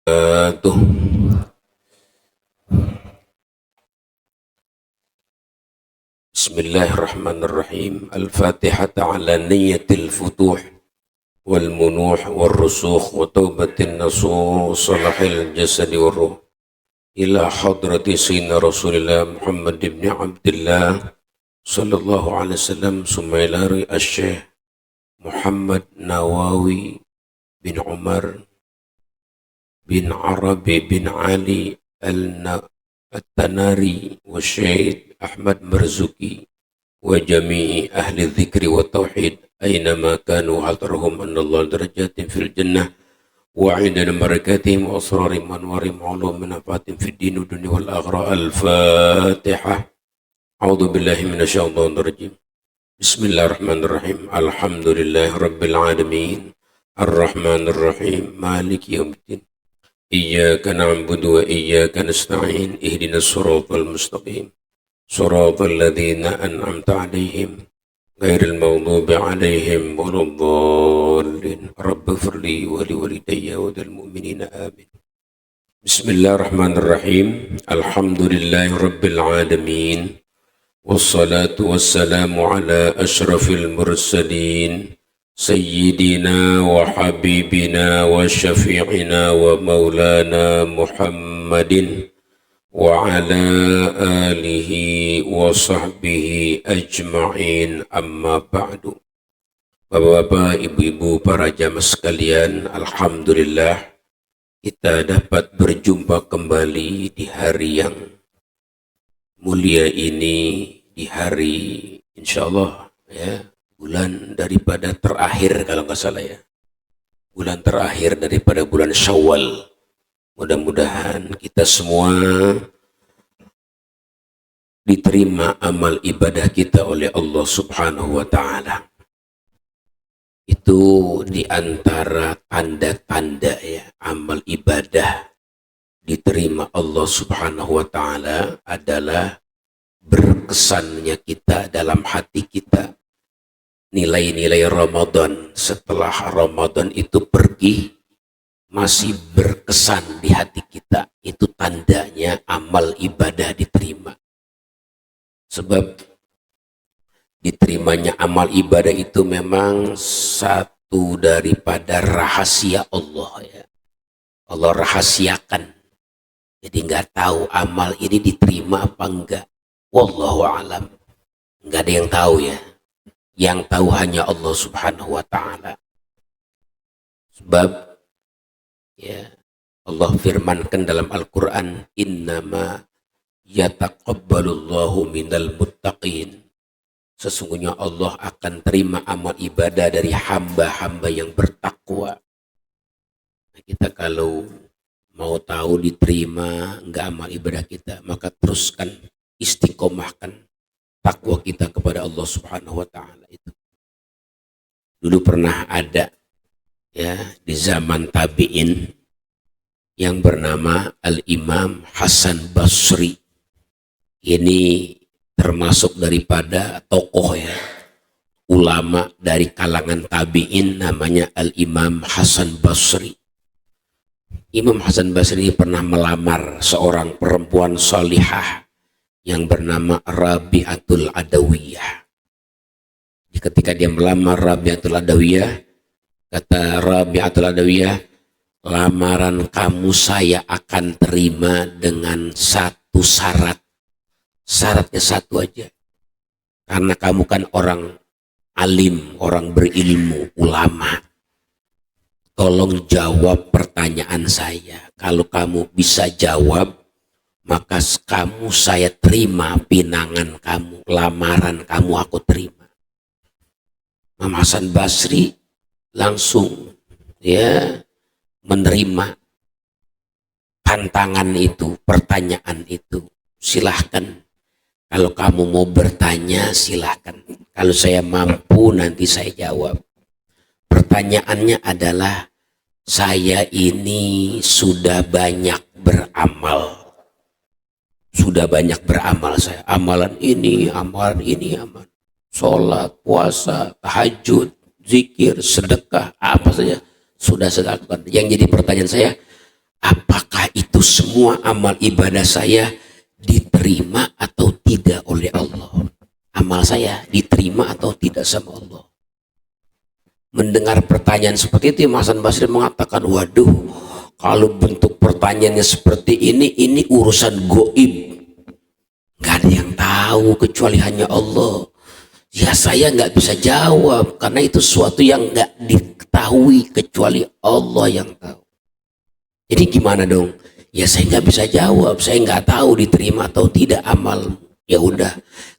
Tuh. Bismillahirrahmanirrahim. Al-Fatihah ala niyatil futuh wal munuh wal rusukh wa taubatin nasuh salahil jasadi wa ruh ila hadrati sayyidina Rasulillah Muhammad ibn Abdullah sallallahu alaihi wasallam summa ila Syekh Muhammad Nawawi bin Umar bin Arabi bin Ali At-Tanari wa Syekh Ahmad Marzuki wa jami'i ahli dzikri wa tauhid aynama kanu hadrahum anallahu darajatin fil jannah wa 'indana barakatihim wa asrarihim wa anwarihim wa ulumin nafatin fid din wa dunya wal akhirah. Al-Fatihah. A'udzu billahi minasyaitonir rajim. Bismillahirrahmanirrahim. Alhamdulillahi rabbil alamin. Ar-Rahmanir Rahim. Maliki yaumiddin. Iyyaka na'budu wa iyyaka nasta'in. Ihdinas siratal mustaqim. Siratal ladzina an'amta 'alaihim ghairil maghdubi 'alaihim waladdallin. Rabbighfirli wa liwalidayya wa lil mu'minina amin. Bismillahirrahmanirrahim. Alhamdulillahi rabbil alamin. Wassalatu wassalamu ala asyrafil mursalin sayyidina wa habibina wa syafi'ina wa maulana Muhammadin wa ala alihi wa sahbihi ajma'in, amma ba'du. Bapak-bapak, ibu-ibu, para jamaah sekalian, alhamdulillah kita dapat berjumpa kembali di hari yang mulia ini, di hari insyaallah ya, bulan daripada terakhir kalau nggak salah ya, bulan terakhir daripada bulan Syawal. Mudah-mudahan kita semua diterima amal ibadah kita oleh Allah Subhanahu wa Ta'ala. Itu diantara tanda-tanda ya, amal ibadah diterima Allah Subhanahu wa Ta'ala adalah berkesannya kita dalam hati kita. Nilai-nilai Ramadan setelah Ramadan itu pergi masih berkesan di hati kita, itu tandanya amal ibadah diterima. Sebab diterimanya amal ibadah itu memang satu daripada rahasia Allah ya. Allah rahasiakan. Jadi nggak tahu amal ini diterima apa enggak. Wallahu a'lam. Nggak ada yang tahu ya. Yang tahu hanya Allah Subhanahu wa Ta'ala. Sebab ya, Allah firmankan dalam Al-Quran, innama yataqabbalullahu minal muttaqin. Sesungguhnya Allah akan terima amal ibadah dari hamba-hamba yang bertakwa. Nah, kita kalau mau tahu diterima enggak amal ibadah kita, maka teruskan istiqomahkan takwa kita kepada Allah Subhanahu wa Ta'ala itu. Dulu pernah ada ya di zaman tabi'in yang bernama Al-Imam Hasan Basri. Ini termasuk daripada tokoh ya, ulama dari kalangan tabi'in, namanya Al-Imam Hasan Basri. Imam Hasan Basri pernah melamar seorang perempuan salihah yang bernama Rabi'atul Adawiyah. Ketika dia melamar Rabi'atul Adawiyah, kata Rabi'atul Adawiyah, lamaran kamu saya akan terima dengan satu syarat. Syaratnya satu aja. Karena kamu kan orang alim, orang berilmu, ulama. Tolong jawab pertanyaan saya. Kalau kamu bisa jawab, maka kamu saya terima, pinangan kamu, lamaran kamu aku terima. Imam Hasan Basri langsung ya menerima tantangan itu, pertanyaan itu. Silahkan, kalau kamu mau bertanya silahkan. Kalau saya mampu nanti saya jawab. Pertanyaannya adalah, saya ini sudah banyak beramal. Sudah banyak beramal saya. Amalan ini, amalan ini, amalan. Sholat, puasa, tahajud, zikir, sedekah, apa saja sudah saya lakukan. Yang jadi pertanyaan saya, apakah itu semua amal ibadah saya diterima atau tidak oleh Allah? Amal saya diterima atau tidak sama Allah? Mendengar pertanyaan seperti itu, Imam Hasan Basri mengatakan, waduh, kalau bentuk pertanyaannya seperti ini urusan goib. Gak ada yang tahu kecuali hanya Allah. Ya saya nggak bisa jawab, karena itu sesuatu yang nggak diketahui kecuali Allah yang tahu. Jadi gimana dong? Ya saya nggak bisa jawab, saya nggak tahu diterima atau tidak amal. Ya udah,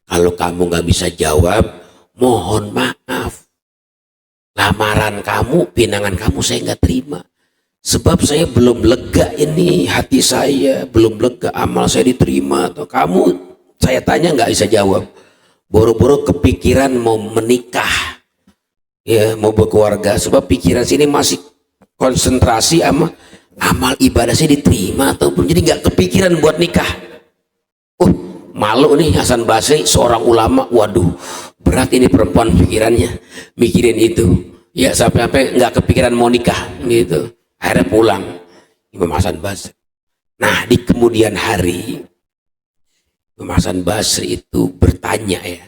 kalau kamu nggak bisa jawab, mohon maaf. Lamaran kamu, pinangan kamu saya nggak terima. Sebab saya belum lega ini, hati saya belum lega, amal saya diterima. Atau kamu, saya tanya nggak bisa jawab. Boro-boro kepikiran mau menikah, ya mau berkeluarga. Sebab pikiran sini masih konsentrasi sama amal ibadah saya diterima atau belum. Jadi nggak kepikiran buat nikah. Malu nih Hasan Basri, seorang ulama. Waduh, berat ini perempuan pikirannya, mikirin itu. Ya sampai-sampai nggak kepikiran mau nikah gitu. Akhirnya pulang Imam Hasan Basri. Nah di kemudian hari Imam Hasan Basri itu bertanya ya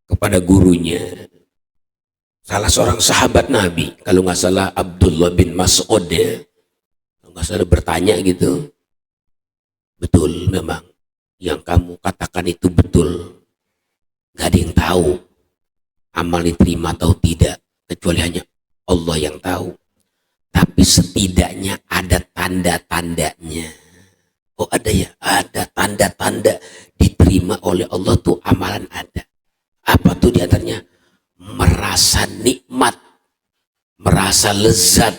kepada gurunya, salah seorang sahabat Nabi, kalau nggak salah Abdullah bin Mas'ud ya, kalau nggak salah bertanya gitu, betul memang yang kamu katakan itu betul, nggak ada yang tahu amal diterima atau tidak kecuali hanya Allah yang tahu. Tapi setidaknya ada tanda-tandanya. Oh ada ya, ada tanda-tanda diterima oleh Allah tuh amalan ada. Apa tuh diantaranya? Merasa nikmat, merasa lezat,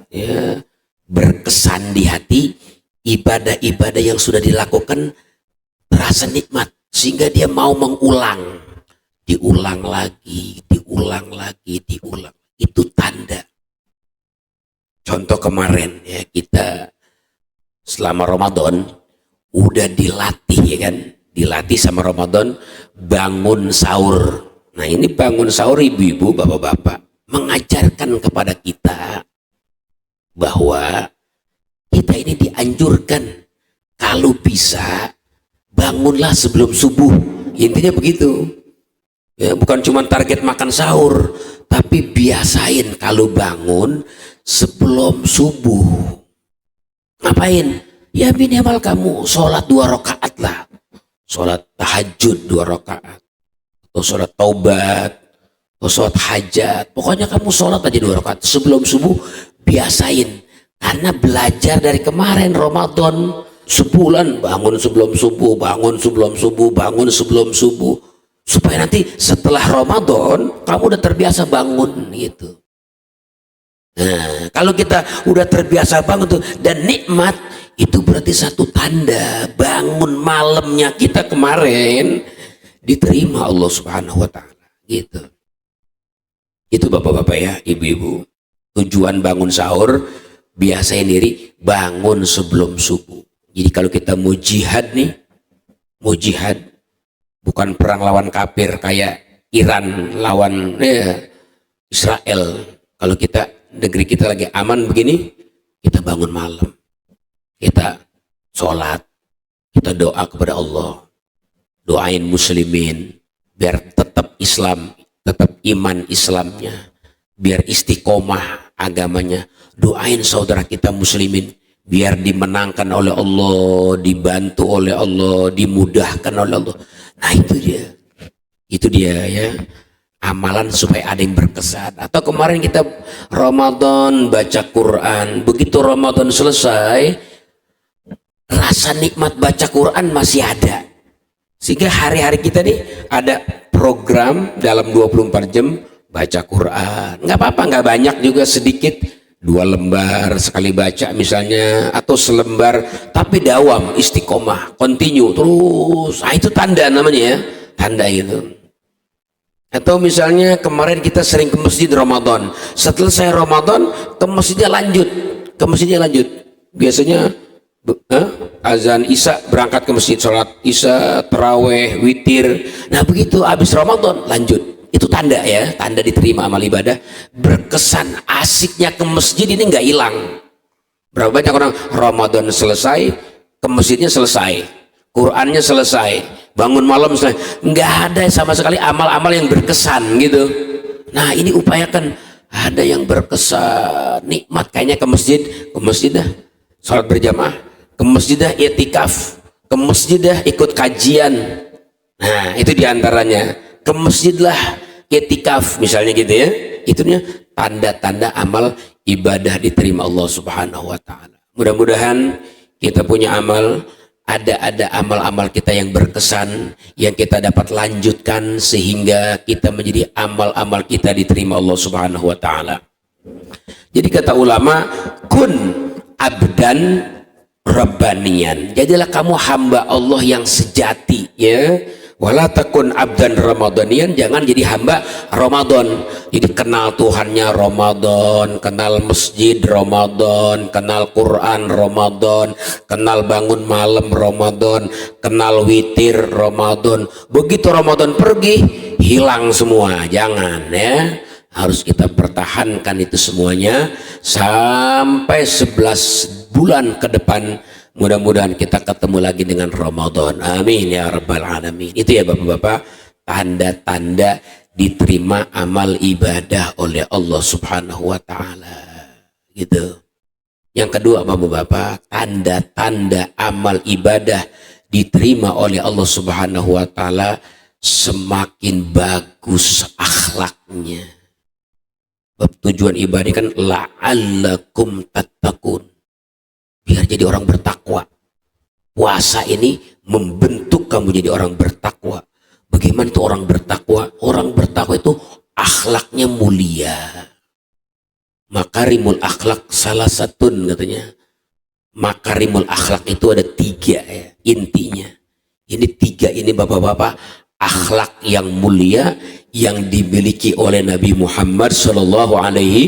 ya, berkesan di hati, ibadah-ibadah yang sudah dilakukan terasa nikmat sehingga dia mau mengulang, diulang lagi, diulang lagi, diulang. Itu tanda. Contoh kemarin ya, kita selama Ramadan udah dilatih ya kan, dilatih sama Ramadan bangun sahur. Nah ini bangun sahur ibu-ibu, bapak-bapak mengajarkan kepada kita bahwa kita ini dianjurkan kalau bisa bangunlah sebelum subuh. Intinya begitu ya, bukan cuma target makan sahur, tapi biasain kalau bangun sebelum subuh. Ngapain? Ya minimal kamu sholat 2 rakaat lah, sholat tahajud 2 rakaat, atau sholat taubat, atau sholat hajat. Pokoknya kamu sholat aja 2 rakaat sebelum subuh. Biasain, karena belajar dari kemarin Ramadan sebulan bangun sebelum subuh, bangun sebelum subuh, bangun sebelum subuh, supaya nanti setelah Ramadan kamu udah terbiasa bangun gitu. Nah, kalau kita udah terbiasa bangun tuh dan nikmat, itu berarti satu tanda bangun malamnya kita kemarin diterima Allah Subhanahu wa taala gitu. Itu bapak-bapak ya, ibu-ibu. Tujuan bangun sahur biasanya diri bangun sebelum subuh. Jadi kalau kita mau jihad nih, mau jihad bukan perang lawan kafir kayak Iran lawan Israel. Kalau kita negeri kita lagi aman begini, kita bangun malam, kita sholat, kita doa kepada Allah, doain muslimin biar tetap Islam, tetap iman Islamnya, biar istiqomah agamanya. Doain saudara kita muslimin biar dimenangkan oleh Allah, dibantu oleh Allah, dimudahkan oleh Allah. Nah itu dia ya, amalan supaya ada yang berkesan. Atau kemarin kita Ramadan baca Quran, begitu Ramadan selesai rasa nikmat baca Quran masih ada, sehingga hari-hari kita nih ada program dalam 24 jam baca Quran. Nggak apa-apa, nggak banyak juga, sedikit, 2 lembar sekali baca misalnya, atau selembar, tapi dawam, istiqomah, continue terus. Nah itu tanda namanya ya, tanda itu. Atau misalnya kemarin kita sering ke masjid Ramadan, setelah saya Ramadan ke masjidnya lanjut, biasanya azan Isya berangkat ke masjid, sholat Isya, terawih, witir. Nah begitu habis Ramadan lanjut. Itu tanda ya, tanda diterima amal ibadah. Berkesan, asiknya ke masjid ini nggak hilang, Berapa banyak orang Ramadan selesai, ke masjidnya selesai, Qurannya selesai, bangun malam selesai, nggak ada sama sekali amal-amal yang berkesan gitu. Nah ini upayakan ada yang berkesan, nikmat kayaknya ke masjid dah, sholat berjamaah, ke masjid dah i'tikaf, ke masjid dah ikut kajian. Nah itu diantaranya, ke masjid lah i'tikaf misalnya gitu ya. Itunya tanda-tanda amal ibadah diterima Allah Subhanahu wa taala. Mudah-mudahan kita punya amal, ada amal-amal kita yang berkesan yang kita dapat lanjutkan sehingga kita menjadi amal-amal kita diterima Allah Subhanahu wa taala. Jadi kata ulama, kun abdan rabbanian. Jadilah kamu hamba Allah yang sejati ya. Wala takun abdan ramadanian, jangan jadi hamba Ramadan. Jadi kenal Tuhannya Ramadan, kenal masjid Ramadan, kenal Quran Ramadan, kenal bangun malam Ramadan, kenal witir Ramadan. Begitu Ramadan pergi, hilang semua. Jangan ya. Harus kita pertahankan itu semuanya sampai 11 bulan ke depan. Mudah-mudahan kita ketemu lagi dengan Ramadan. Amin ya rabbal alamin. Itu ya bapak-bapak, tanda-tanda diterima amal ibadah oleh Allah Subhanahu wa taala. Gitu. Yang kedua bapak-bapak, tanda-tanda amal ibadah diterima oleh Allah Subhanahu wa taala, semakin bagus akhlaknya. Tujuan ibadah kan la'allakum tattaqun, biar jadi orang bertakwa. Puasa ini membentuk kamu jadi orang bertakwa. Bagaimana tuh orang bertakwa? Orang bertakwa itu akhlaknya mulia. Makarimul akhlak salah satun katanya. Makarimul akhlak itu ada 3 ya, intinya. Ini 3 ini bapak-bapak, akhlak yang mulia yang dimiliki oleh Nabi Muhammad Shallallahu Alaihi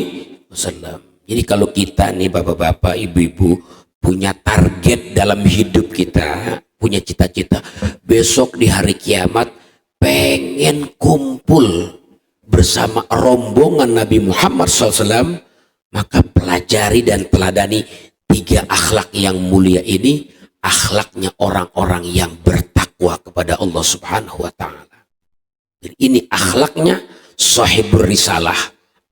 Wasallam. Jadi kalau kita nih bapak-bapak, ibu-ibu punya target dalam hidup kita, punya cita-cita besok di hari kiamat pengen kumpul bersama rombongan Nabi Muhammad SAW, maka pelajari dan teladani 3 akhlak yang mulia ini, akhlaknya orang-orang yang bertakwa kepada Allah Subhanahu wa taala. Ini akhlaknya sahibur risalah,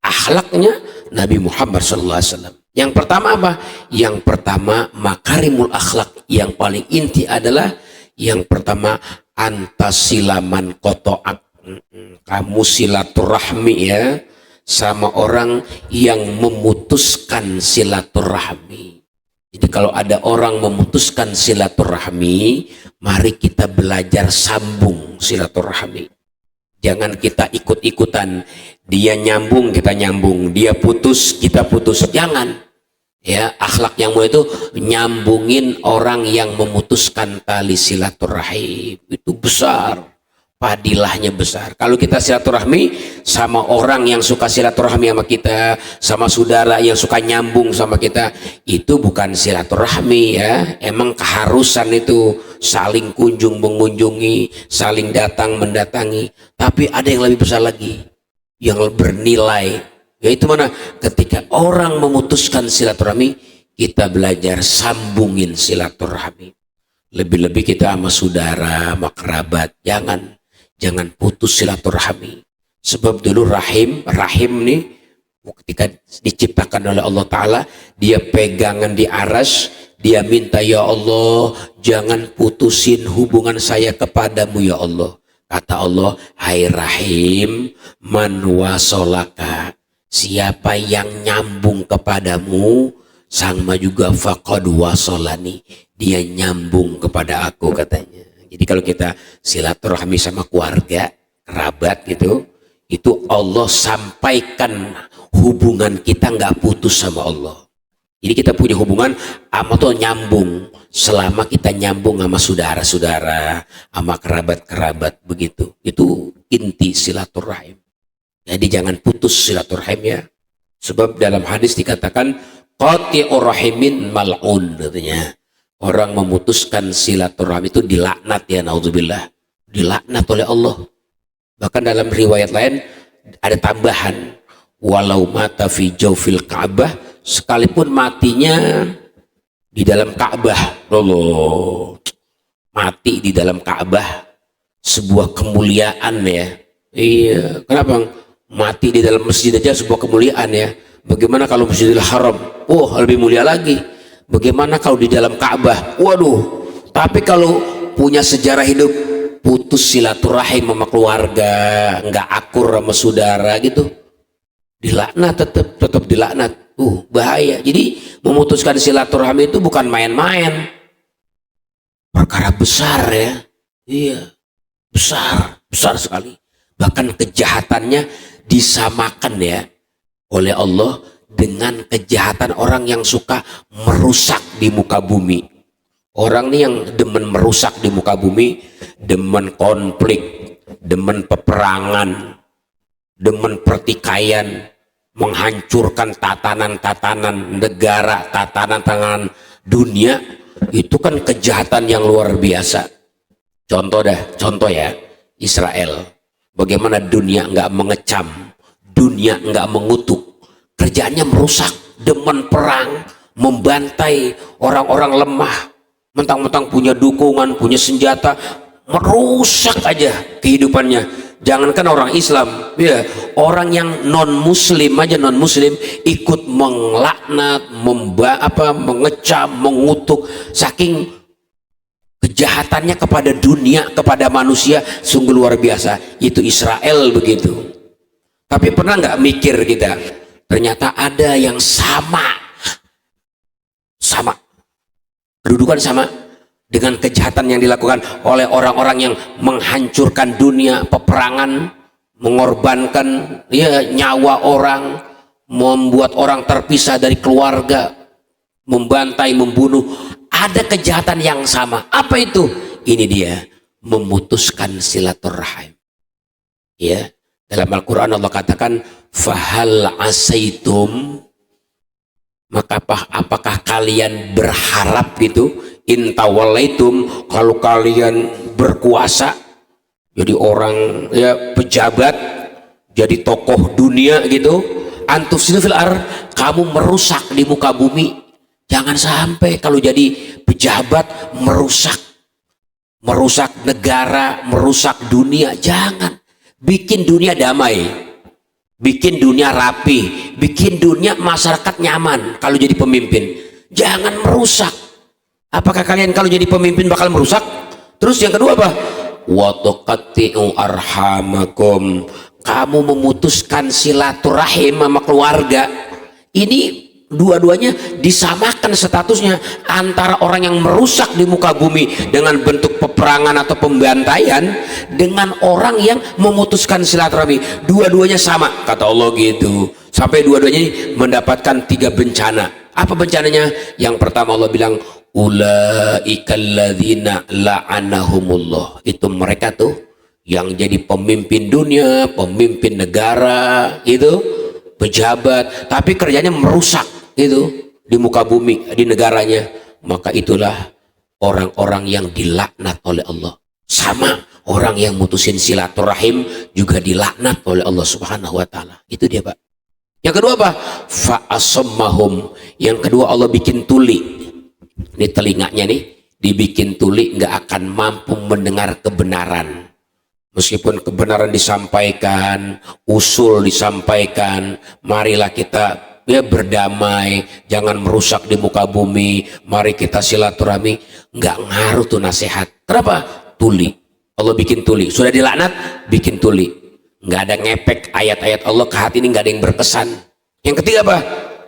akhlaknya Nabi Muhammad SAW. Yang pertama apa? Yang pertama makarimul akhlak, yang paling inti adalah yang pertama antasilaman kotoak. Kamu silaturahmi ya sama orang yang memutuskan silaturahmi. Jadi kalau ada orang memutuskan silaturahmi, mari kita belajar sambung silaturahmi. Jangan kita ikut-ikutan, dia nyambung kita nyambung, dia putus kita putus. Jangan ya, akhlak yang mulia itu nyambungin orang yang memutuskan tali silaturahim. Itu besar, padilahnya besar. Kalau kita silaturahmi sama orang yang suka silaturahmi sama kita, sama saudara yang suka nyambung sama kita, itu bukan silaturahmi ya. Emang keharusan itu saling kunjung mengunjungi, saling datang mendatangi. Tapi ada yang lebih besar lagi, yang bernilai, yaitu mana? Ketika orang memutuskan silaturahmi, kita belajar sambungin silaturahmi. Lebih-lebih kita sama saudara, sama kerabat, jangan putus silaturahmi. Sebab dulu rahim nih ketika diciptakan oleh Allah Ta'ala, dia pegangan di aras, dia minta, ya Allah jangan putusin hubungan saya kepadamu ya Allah. Kata Allah, hai rahim man wasolaka, siapa yang nyambung kepadamu sama juga faqad wasolani, dia nyambung kepada aku katanya. Jadi kalau kita silaturahmi sama keluarga, kerabat gitu, itu Allah sampaikan hubungan kita nggak putus sama Allah. Jadi kita punya hubungan sama tuh nyambung, selama kita nyambung sama saudara-saudara, sama kerabat-kerabat begitu. Itu inti silaturahim. Jadi jangan putus silaturahim ya. Sebab dalam hadis dikatakan qati'ur rahimin mal'un katanya. Orang memutuskan silaturahim itu dilaknat ya, naudzubillah. Dilaknat oleh Allah. Bahkan dalam riwayat lain ada tambahan, walau mata fi jawfil Ka'bah, sekalipun matinya di dalam Ka'bah. Loh, mati di dalam Ka'bah sebuah kemuliaan ya. Iya, kenapa? Mati di dalam masjid aja sebuah kemuliaan ya. Bagaimana kalau Masjidil Haram? Oh, lebih mulia lagi. Bagaimana kalau di dalam Ka'bah? Waduh. Tapi kalau punya sejarah hidup, putus silaturahim sama keluarga, nggak akur sama saudara gitu, dilaknat, tetap dilaknat. Bahaya. Jadi memutuskan silaturahmi itu bukan main-main, perkara besar ya. Iya, besar sekali. Bahkan kejahatannya disamakan ya oleh Allah dengan kejahatan orang yang suka merusak di muka bumi. Orang nih yang demen merusak di muka bumi, demen konflik, demen peperangan, demen pertikaian, menghancurkan tatanan-tatanan negara, tatanan-tatanan dunia, itu kan kejahatan yang luar biasa. Contoh ya, Israel. Bagaimana dunia nggak mengecam, dunia nggak mengutuk, kerjaannya merusak, demen perang, membantai orang-orang lemah, mentang-mentang punya dukungan, punya senjata, merusak aja kehidupannya. Jangankan orang Islam, ya, orang yang non Muslim aja, non Muslim ikut melaknat, mengecam, mengutuk, saking kejahatannya kepada dunia, kepada manusia sungguh luar biasa. Itu Israel begitu. Tapi pernah nggak mikir kita, ternyata ada yang sama kedudukan sama dengan kejahatan yang dilakukan oleh orang-orang yang menghancurkan dunia, peperangan, mengorbankan ya nyawa orang, membuat orang terpisah dari keluarga, membantai, membunuh. Ada kejahatan yang sama. Apa itu? Ini dia, memutuskan silaturahim. Ya, dalam Al-Quran Allah katakan, fahal asaitum, maka apakah kalian berharap gitu, intawalaitum, kalau kalian berkuasa, jadi orang ya pejabat, jadi tokoh dunia gitu, antufsidu fil ar, kamu merusak di muka bumi. Jangan sampai kalau jadi pejabat merusak negara, merusak dunia. Jangan. Bikin dunia damai, bikin dunia rapi, bikin dunia masyarakat nyaman kalau jadi pemimpin. Jangan merusak. Apakah kalian kalau jadi pemimpin bakal merusak? Terus yang kedua apa? Wa tuqatti'u arhamakum, kamu memutuskan silaturahim sama keluarga. Ini dua-duanya disamakan statusnya antara orang yang merusak di muka bumi dengan bentuk peperangan atau pembantaian dengan orang yang memutuskan silaturahmi. Dua-duanya sama kata Allah gitu. Sampai dua-duanya mendapatkan 3 bencana. Apa bencananya? Yang pertama Allah bilang ulaikal ladzina la'anahumullah. Itu mereka tuh yang jadi pemimpin dunia, pemimpin negara, itu pejabat, tapi kerjanya merusak itu di muka bumi, di negaranya. Maka itulah orang-orang yang dilaknat oleh Allah. Sama orang yang mutusin silaturahim juga dilaknat oleh Allah Subhanahu wa taala. Itu dia, Pak. Yang kedua apa? Fa'asammahum. Yang kedua Allah bikin tuli. Ini telinganya nih dibikin tuli, nggak akan mampu mendengar kebenaran. Meskipun kebenaran disampaikan, usul disampaikan, marilah kita ya berdamai, jangan merusak di muka bumi, mari kita silaturahmi, nggak ngaruh tuh nasihat. Kenapa? Tuli. Allah bikin tuli. Sudah dilaknat, bikin tuli. Nggak ada ngepek ayat-ayat Allah ke hati ini, nggak ada yang berkesan. Yang ketiga apa?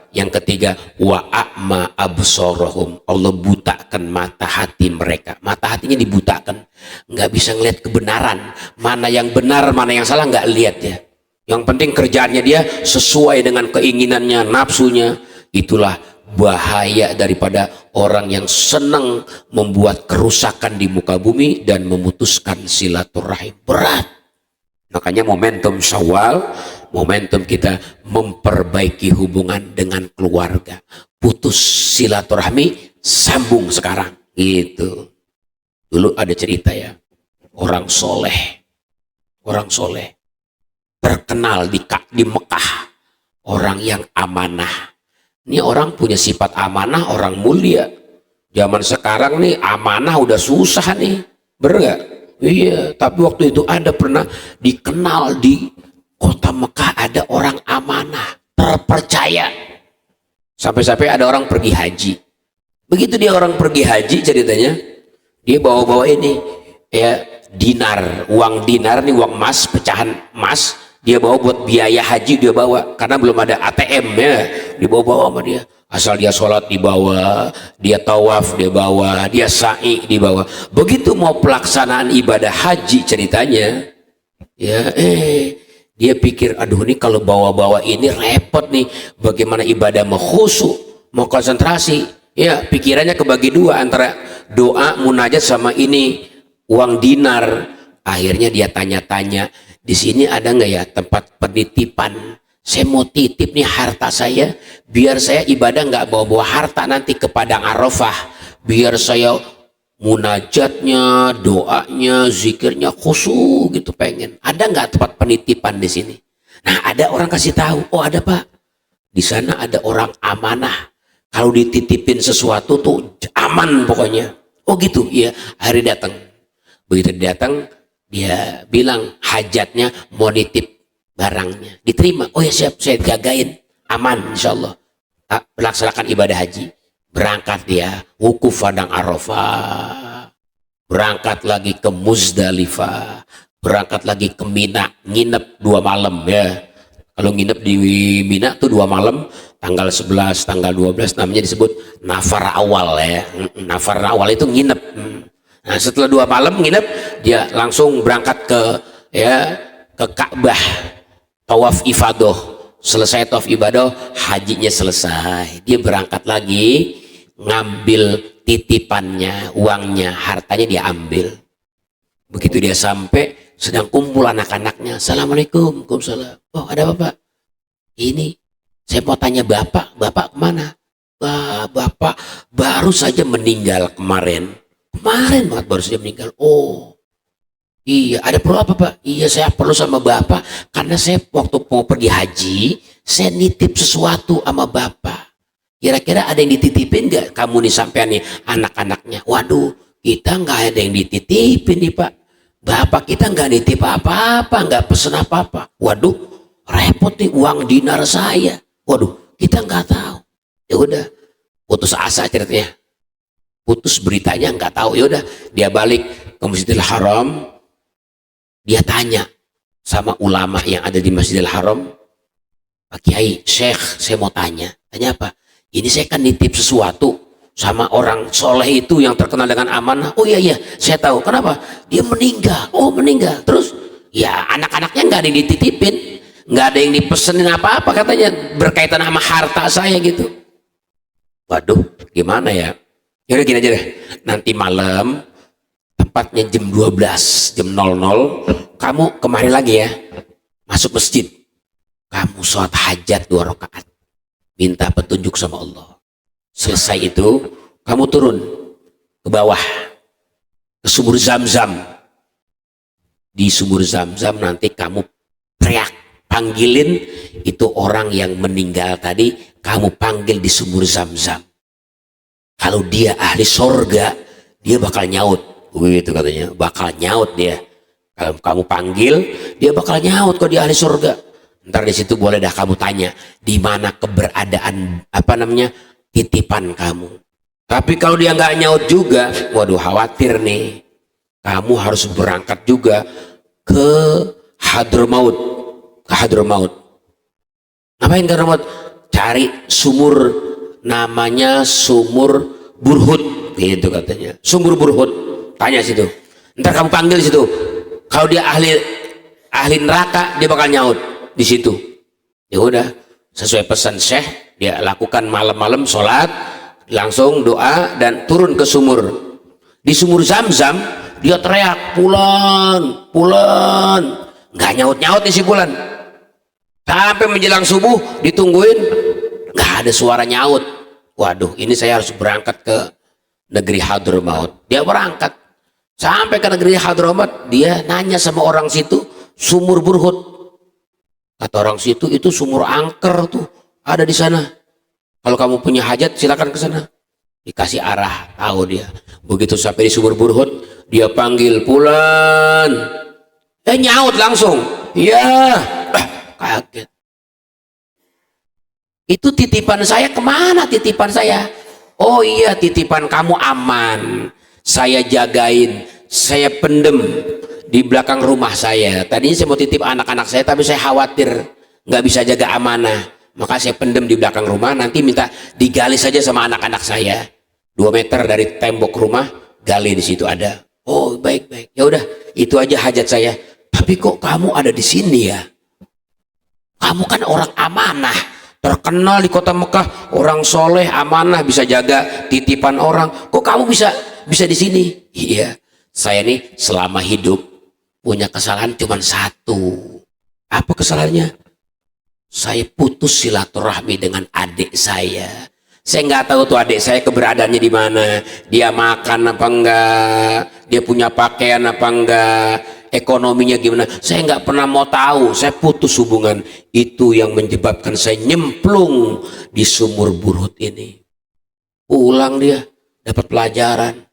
Yang ketiga, wa'a'ma absorohum. Allah butakan mata hati mereka. Mata hatinya dibutakan, nggak bisa ngelihat kebenaran, mana yang benar mana yang salah nggak lihat ya. Yang penting kerjaannya dia sesuai dengan keinginannya, nafsunya. Itulah bahaya daripada orang yang senang membuat kerusakan di muka bumi dan memutuskan silaturahim. Berat. Makanya momentum Syawal, momentum kita memperbaiki hubungan dengan keluarga. Putus silaturahmi, sambung sekarang. Gitu. Dulu ada cerita ya, orang soleh terkenal di Mekah, orang yang amanah. Ini orang punya sifat amanah, orang mulia. Zaman sekarang nih amanah udah susah nih, bener nggak? Iya, tapi waktu itu ada pernah dikenal di kota Mekah ada orang amanah, terpercaya. Sampai-sampai ada orang pergi haji. Begitu dia orang pergi haji ceritanya, dia bawa-bawa ini ya dinar, uang dinar nih, uang emas, pecahan emas, dia bawa buat biaya haji, dia bawa karena belum ada ATM ya, dibawa-bawa sama dia. Asal dia sholat dibawa, dia tawaf dia bawa, dia sa'i dibawa. Begitu mau pelaksanaan ibadah haji ceritanya, ya dia pikir, aduh ini kalau bawa-bawa ini repot nih, bagaimana ibadah mau khusyuk, mau konsentrasi. Ya pikirannya kebagi dua antara doa munajat sama ini uang dinar. Akhirnya dia tanya-tanya, di sini ada nggak ya tempat penitipan? Saya mau titip nih harta saya, biar saya ibadah nggak bawa-bawa harta nanti ke padang Arafah, biar saya munajatnya, doanya, zikirnya khusyuk gitu pengen. Ada nggak tempat penitipan di sini? Nah ada orang kasih tahu, oh ada Pak, di sana ada orang amanah. Kalau dititipin sesuatu tuh aman pokoknya. Oh gitu, iya. Hari datang, begitu datang dia bilang hajatnya mau nitip barangnya, diterima. Oh ya siap, saya jagain, aman insya Allah. Melaksanakan ibadah haji. Berangkat dia wukuf padang Arafah, berangkat lagi ke Muzdalifah, berangkat lagi ke Mina, nginep 2 malam ya. Kalau nginep di Mina tuh 2 malam, tanggal 11, tanggal 12 namanya disebut nafar awal ya. Nafar awal itu nginep. Nah setelah 2 malam nginep, dia langsung berangkat ke Ka'bah, tawaf ifadah. Selesai tawaf ibadah, hajinya selesai, dia berangkat lagi ngambil titipannya, uangnya, hartanya dia ambil. Begitu dia sampai, sedang kumpul anak-anaknya, assalamualaikum, waalaikumsalam. Oh ada apa Pak? Ini saya mau tanya bapak kemana? Bapak baru saja meninggal kemarin banget, baru saja meninggal. Oh iya, ada perlu apa Pak? Iya, saya perlu sama Bapak karena saya waktu mau pergi haji, saya nitip sesuatu sama Bapak. Kira-kira ada yang dititipin nggak kamu nih sampean nih anak-anaknya? Waduh, kita nggak ada yang dititipin nih Pak. Bapak kita nggak nitip apa-apa, nggak pesen apa-apa. Waduh, repot nih uang dinar saya. Waduh, kita nggak tahu. Ya udah, putus asa ceritanya. Putus beritanya nggak tahu. Ya udah, dia balik ke Masjidil Haram. Dia tanya sama ulama yang ada di Masjidil Haram, Pak Kiai, Syekh, saya mau tanya apa? Ini saya kan nitip sesuatu sama orang soleh itu yang terkenal dengan amanah. Oh iya, saya tahu. Kenapa? Dia meninggal. Oh meninggal. Terus ya anak-anaknya nggak ada yang dititipin, nggak ada yang dipesenin apa-apa katanya berkaitan sama harta saya gitu. Waduh, gimana ya? Yaudah gini aja deh. Nanti malam tempatnya jam 12, jam 00, kamu kemari lagi ya, masuk masjid, kamu sholat hajat 2 rakaat, minta petunjuk sama Allah. Selesai itu kamu turun ke bawah ke sumur Zam-Zam. Di sumur Zam-Zam nanti kamu teriak, panggilin itu orang yang meninggal tadi, kamu panggil di sumur Zam-Zam. Kalau dia ahli sorga, dia bakal nyaut. Begitu katanya, bakal nyaut dia. Kalau kamu panggil, dia bakal nyaut kok, dia ahli surga. Ntar di situ boleh dah kamu tanya di mana keberadaan titipan kamu. Tapi kalau dia nggak nyaut juga, waduh khawatir nih. Kamu harus berangkat juga ke Hadramaut. Ke Hadramaut. Ngapain ke Hadramaut? Cari sumur, namanya sumur Burhut, gitu katanya. Sumur Burhut. Tanya situ, ntar kamu panggil situ. Kalau dia ahli neraka, dia bakal nyaut di situ. Ya udah, sesuai pesan Syekh, dia lakukan malam-malam sholat, langsung doa dan turun ke sumur. Di sumur Zam-Zam dia teriak, pulan, pulan, nggak nyaut-nyaut nih si pulan. Sampai menjelang subuh ditungguin, nggak ada suara nyaut. Waduh, ini saya harus berangkat ke negeri Hadramaut. Dia berangkat. Sampai ke negeri Hadramaut, dia nanya sama orang situ, sumur Burhut. Kata orang situ, itu sumur angker tuh, ada di sana. Kalau kamu punya hajat, silakan ke sana. dikasih arah, tahu dia. Begitu sampai di sumur Burhut, dia panggil Pulan, nyaut langsung, iya. Kaget. Itu titipan saya kemana titipan saya? Oh iya, titipan kamu aman, saya jagain, saya pendem di belakang rumah saya. Tadinya saya mau titip anak-anak saya, tapi saya khawatir nggak bisa jaga amanah, maka saya pendem di belakang rumah. Nanti minta digali saja sama anak-anak saya, 2 meter dari tembok rumah, gali di situ ada. Oh baik-baik, ya udah, itu aja hajat saya. Tapi kok kamu ada di sini ya? Kamu kan orang amanah, terkenal di kota Mekah, orang soleh, amanah, bisa jaga titipan orang. Kok kamu bisa di sini? Iya, saya nih selama hidup punya kesalahan cuma satu. Apa kesalahannya? Saya putus silaturahmi dengan adik saya. Saya nggak tahu tuh adik saya keberadaannya di mana. Dia makan apa enggak? Dia punya pakaian apa enggak? Ekonominya gimana? Saya nggak pernah mau tahu. Saya putus hubungan. Itu yang menyebabkan saya nyemplung di sumur Burhut ini. Pulang dia dapat pelajaran.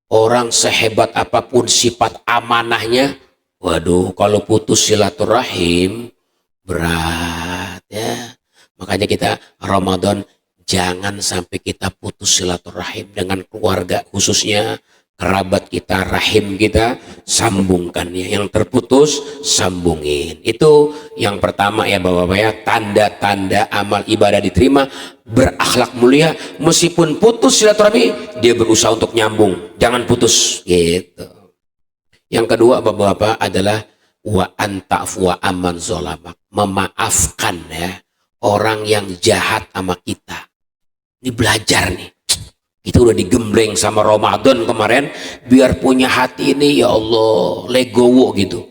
Orang sehebat apapun sifat amanahnya, waduh, kalau putus silaturahim berat ya. Makanya kita Ramadan jangan sampai kita putus silaturahim dengan keluarga, khususnya kerabat kita, rahim kita, sambungkan ya. Yang terputus sambungin. Itu yang pertama ya Bapak-bapak ya, tanda-tanda amal ibadah diterima, berakhlak mulia. Meskipun putus silaturahmi, dia berusaha untuk nyambung, jangan putus gitu. Yang kedua Bapak-bapak adalah wa anta'fu wa aman zolamak, memaafkan ya orang yang jahat sama kita. Ini belajar nih, kita udah digembleng sama Ramadan kemarin, biar punya hati ini ya Allah legowo gitu,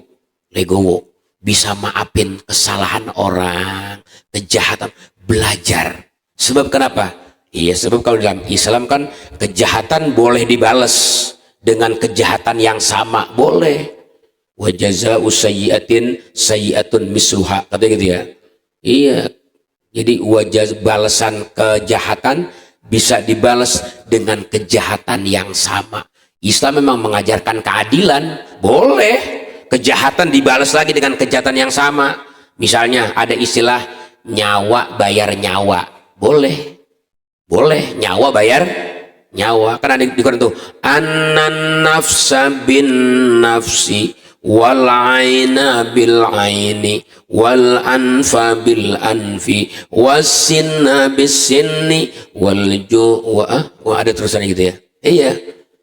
legowo, bisa maafin kesalahan orang, kejahatan, belajar. Sebab kenapa? Iya, sebab kalau dalam Islam kan kejahatan boleh dibales dengan kejahatan yang sama, boleh. Wa jazaa'u sayyi'atin sayyi'atun misluha, katanya gitu ya. Iya, jadi wajah balasan kejahatan bisa dibalas dengan kejahatan yang sama. Islam memang mengajarkan keadilan, boleh kejahatan dibalas lagi dengan kejahatan yang sama. Misalnya ada istilah nyawa bayar nyawa, boleh, boleh nyawa bayar nyawa. Kan ada di Quran tuh, anan nafsa bin nafsi wal aina bil aini wal anfa bil anfi was sinna bis sinni wal ada terusannya gitu ya. Iya,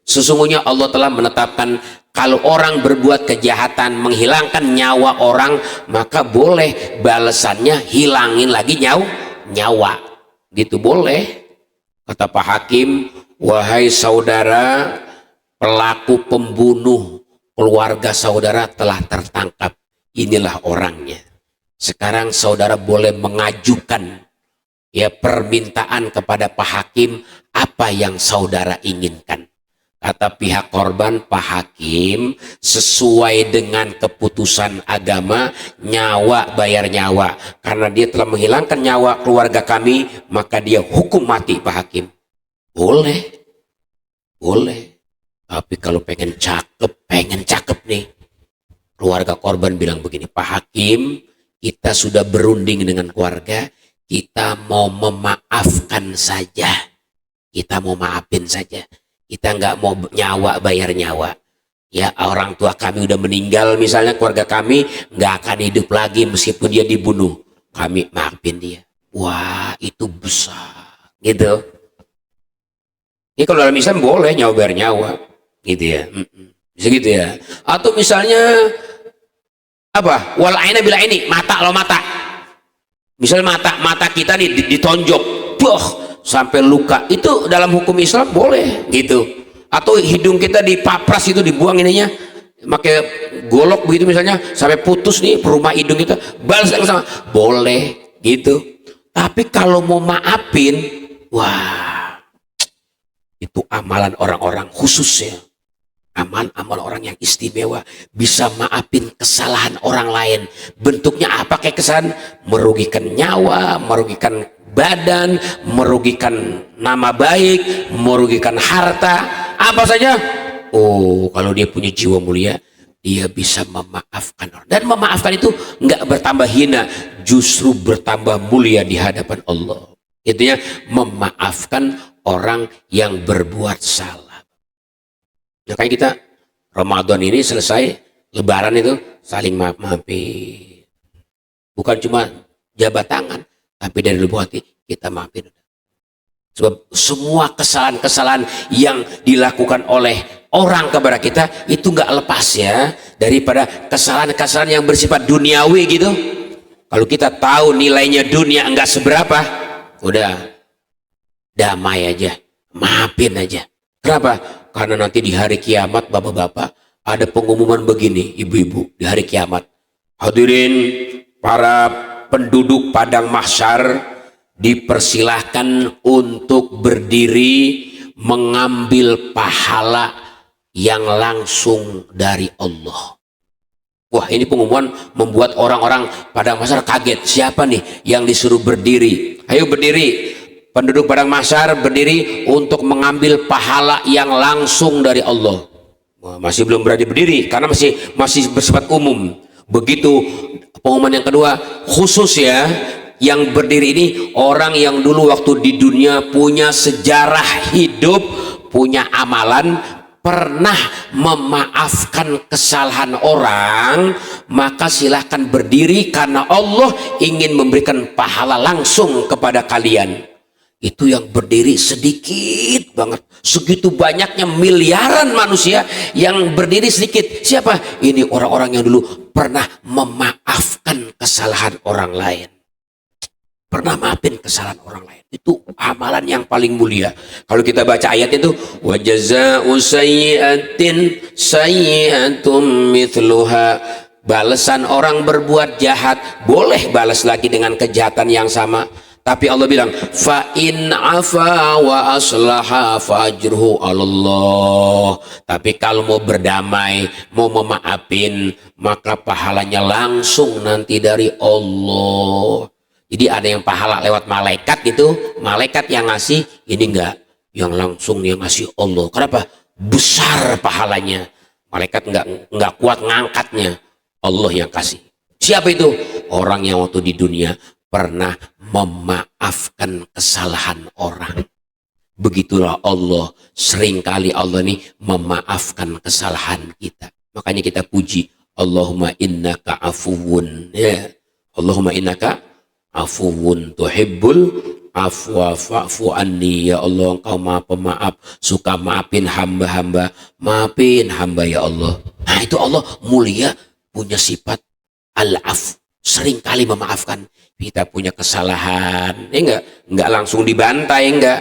sesungguhnya Allah telah menetapkan kalau orang berbuat kejahatan menghilangkan nyawa orang, maka boleh balasannya hilangin lagi nyawa gitu, boleh. Kata Pak Hakim, wahai saudara, pelaku pembunuh keluarga saudara telah tertangkap, inilah orangnya. Sekarang saudara boleh mengajukan ya permintaan kepada Pak Hakim apa yang saudara inginkan. Kata pihak korban, Pak Hakim, sesuai dengan keputusan agama, nyawa bayar nyawa. Karena dia telah menghilangkan nyawa keluarga kami, maka dia hukum mati Pak Hakim. Boleh, boleh. Tapi kalau pengen cakep nih, keluarga korban bilang begini, Pak Hakim, kita sudah berunding dengan keluarga, kita mau memaafkan saja, kita mau maafin saja, kita nggak mau nyawa bayar nyawa. Ya, orang tua kami udah meninggal, misalnya keluarga kami nggak akan hidup lagi meskipun dia dibunuh, kami maafin dia. Wah, itu besar, gitu. Ini kalau dalam Islam boleh nyawa bayar nyawa, gitu ya. Bisa gitu ya. Atau misalnya apa? Wal aina bil aini, mata lo mata. Misalnya mata kita nih ditonjok, sampai luka. Itu dalam hukum Islam boleh gitu. Atau hidung kita dipapras itu, dibuang ininya, pakai golok begitu misalnya, sampai putus nih perumah hidung kita, balas sama, boleh gitu. Tapi kalau mau maafin, wah, itu amalan orang-orang khusus ya. Amal orang yang istimewa, bisa maafin kesalahan orang lain. Bentuknya apa? Kayak kesalahan merugikan nyawa, merugikan badan, merugikan nama baik, merugikan harta, apa saja. Oh, kalau dia punya jiwa mulia, dia bisa memaafkan orang. Dan memaafkan itu nggak bertambah hina, justru bertambah mulia di hadapan Allah. Itunya memaafkan orang yang berbuat salah. Makanya kita Ramadan ini selesai, Lebaran itu saling maaf-maafin. Bukan cuma jabat tangan, tapi dari lubuk hati kita maafin. Sebab semua kesalahan-kesalahan yang dilakukan oleh orang kepada kita itu nggak lepas ya daripada kesalahan-kesalahan yang bersifat duniawi gitu. Kalau kita tahu nilainya dunia nggak seberapa, udah damai aja, maafin aja. Kenapa? Karena nanti di hari kiamat, bapak-bapak, ada pengumuman begini, ibu-ibu, di hari kiamat. Hadirin para penduduk padang mahsyar, dipersilahkan untuk berdiri mengambil pahala yang langsung dari Allah. Wah, ini pengumuman membuat orang-orang padang mahsyar kaget. Siapa nih yang disuruh berdiri? Ayo berdiri. Penduduk padang mahsyar berdiri untuk mengambil pahala yang langsung dari Allah. Wah, masih belum berani berdiri karena masih bersifat umum. Begitu pengumuman yang kedua, khusus ya, yang berdiri ini orang yang dulu waktu di dunia punya sejarah hidup, punya amalan, pernah memaafkan kesalahan orang, maka silahkan berdiri karena Allah ingin memberikan pahala langsung kepada kalian. Itu yang berdiri sedikit banget. Segitu banyaknya miliaran manusia yang berdiri sedikit. Siapa? Ini orang-orang yang dulu pernah memaafkan kesalahan orang lain. Pernah maafin kesalahan orang lain. Itu amalan yang paling mulia. Kalau kita baca ayat itu, wa jazaa'u sayyi'atin sayyi'atum mithluha. Balasan orang berbuat jahat, boleh balas lagi dengan kejahatan yang sama. Tapi Allah bilang, fa in afa wa aslaha fajruhu 'alallah. Tapi kalau mau berdamai, mau memaafin, maka pahalanya langsung nanti dari Allah. Jadi ada yang pahala lewat malaikat gitu, malaikat yang ngasih, ini enggak, yang langsung yang ngasih Allah. Kenapa? Besar pahalanya. Malaikat enggak kuat ngangkatnya, Allah yang kasih. Siapa itu? Orang yang waktu di dunia pernah memaafkan kesalahan orang. Begitulah Allah, seringkali Allah ini memaafkan kesalahan kita. Makanya kita puji, Allahumma innaka afuwun, ya. Allahumma innaka afuwun tuhibbul afwa fa'fu anni, ya Allah, engkau maha pemaaf, suka maafin hamba-hamba, maafin hamba ya Allah. Nah itu Allah mulia, punya sifat al-af, seringkali memaafkan. Kita punya kesalahan, enggak langsung dibantai, enggak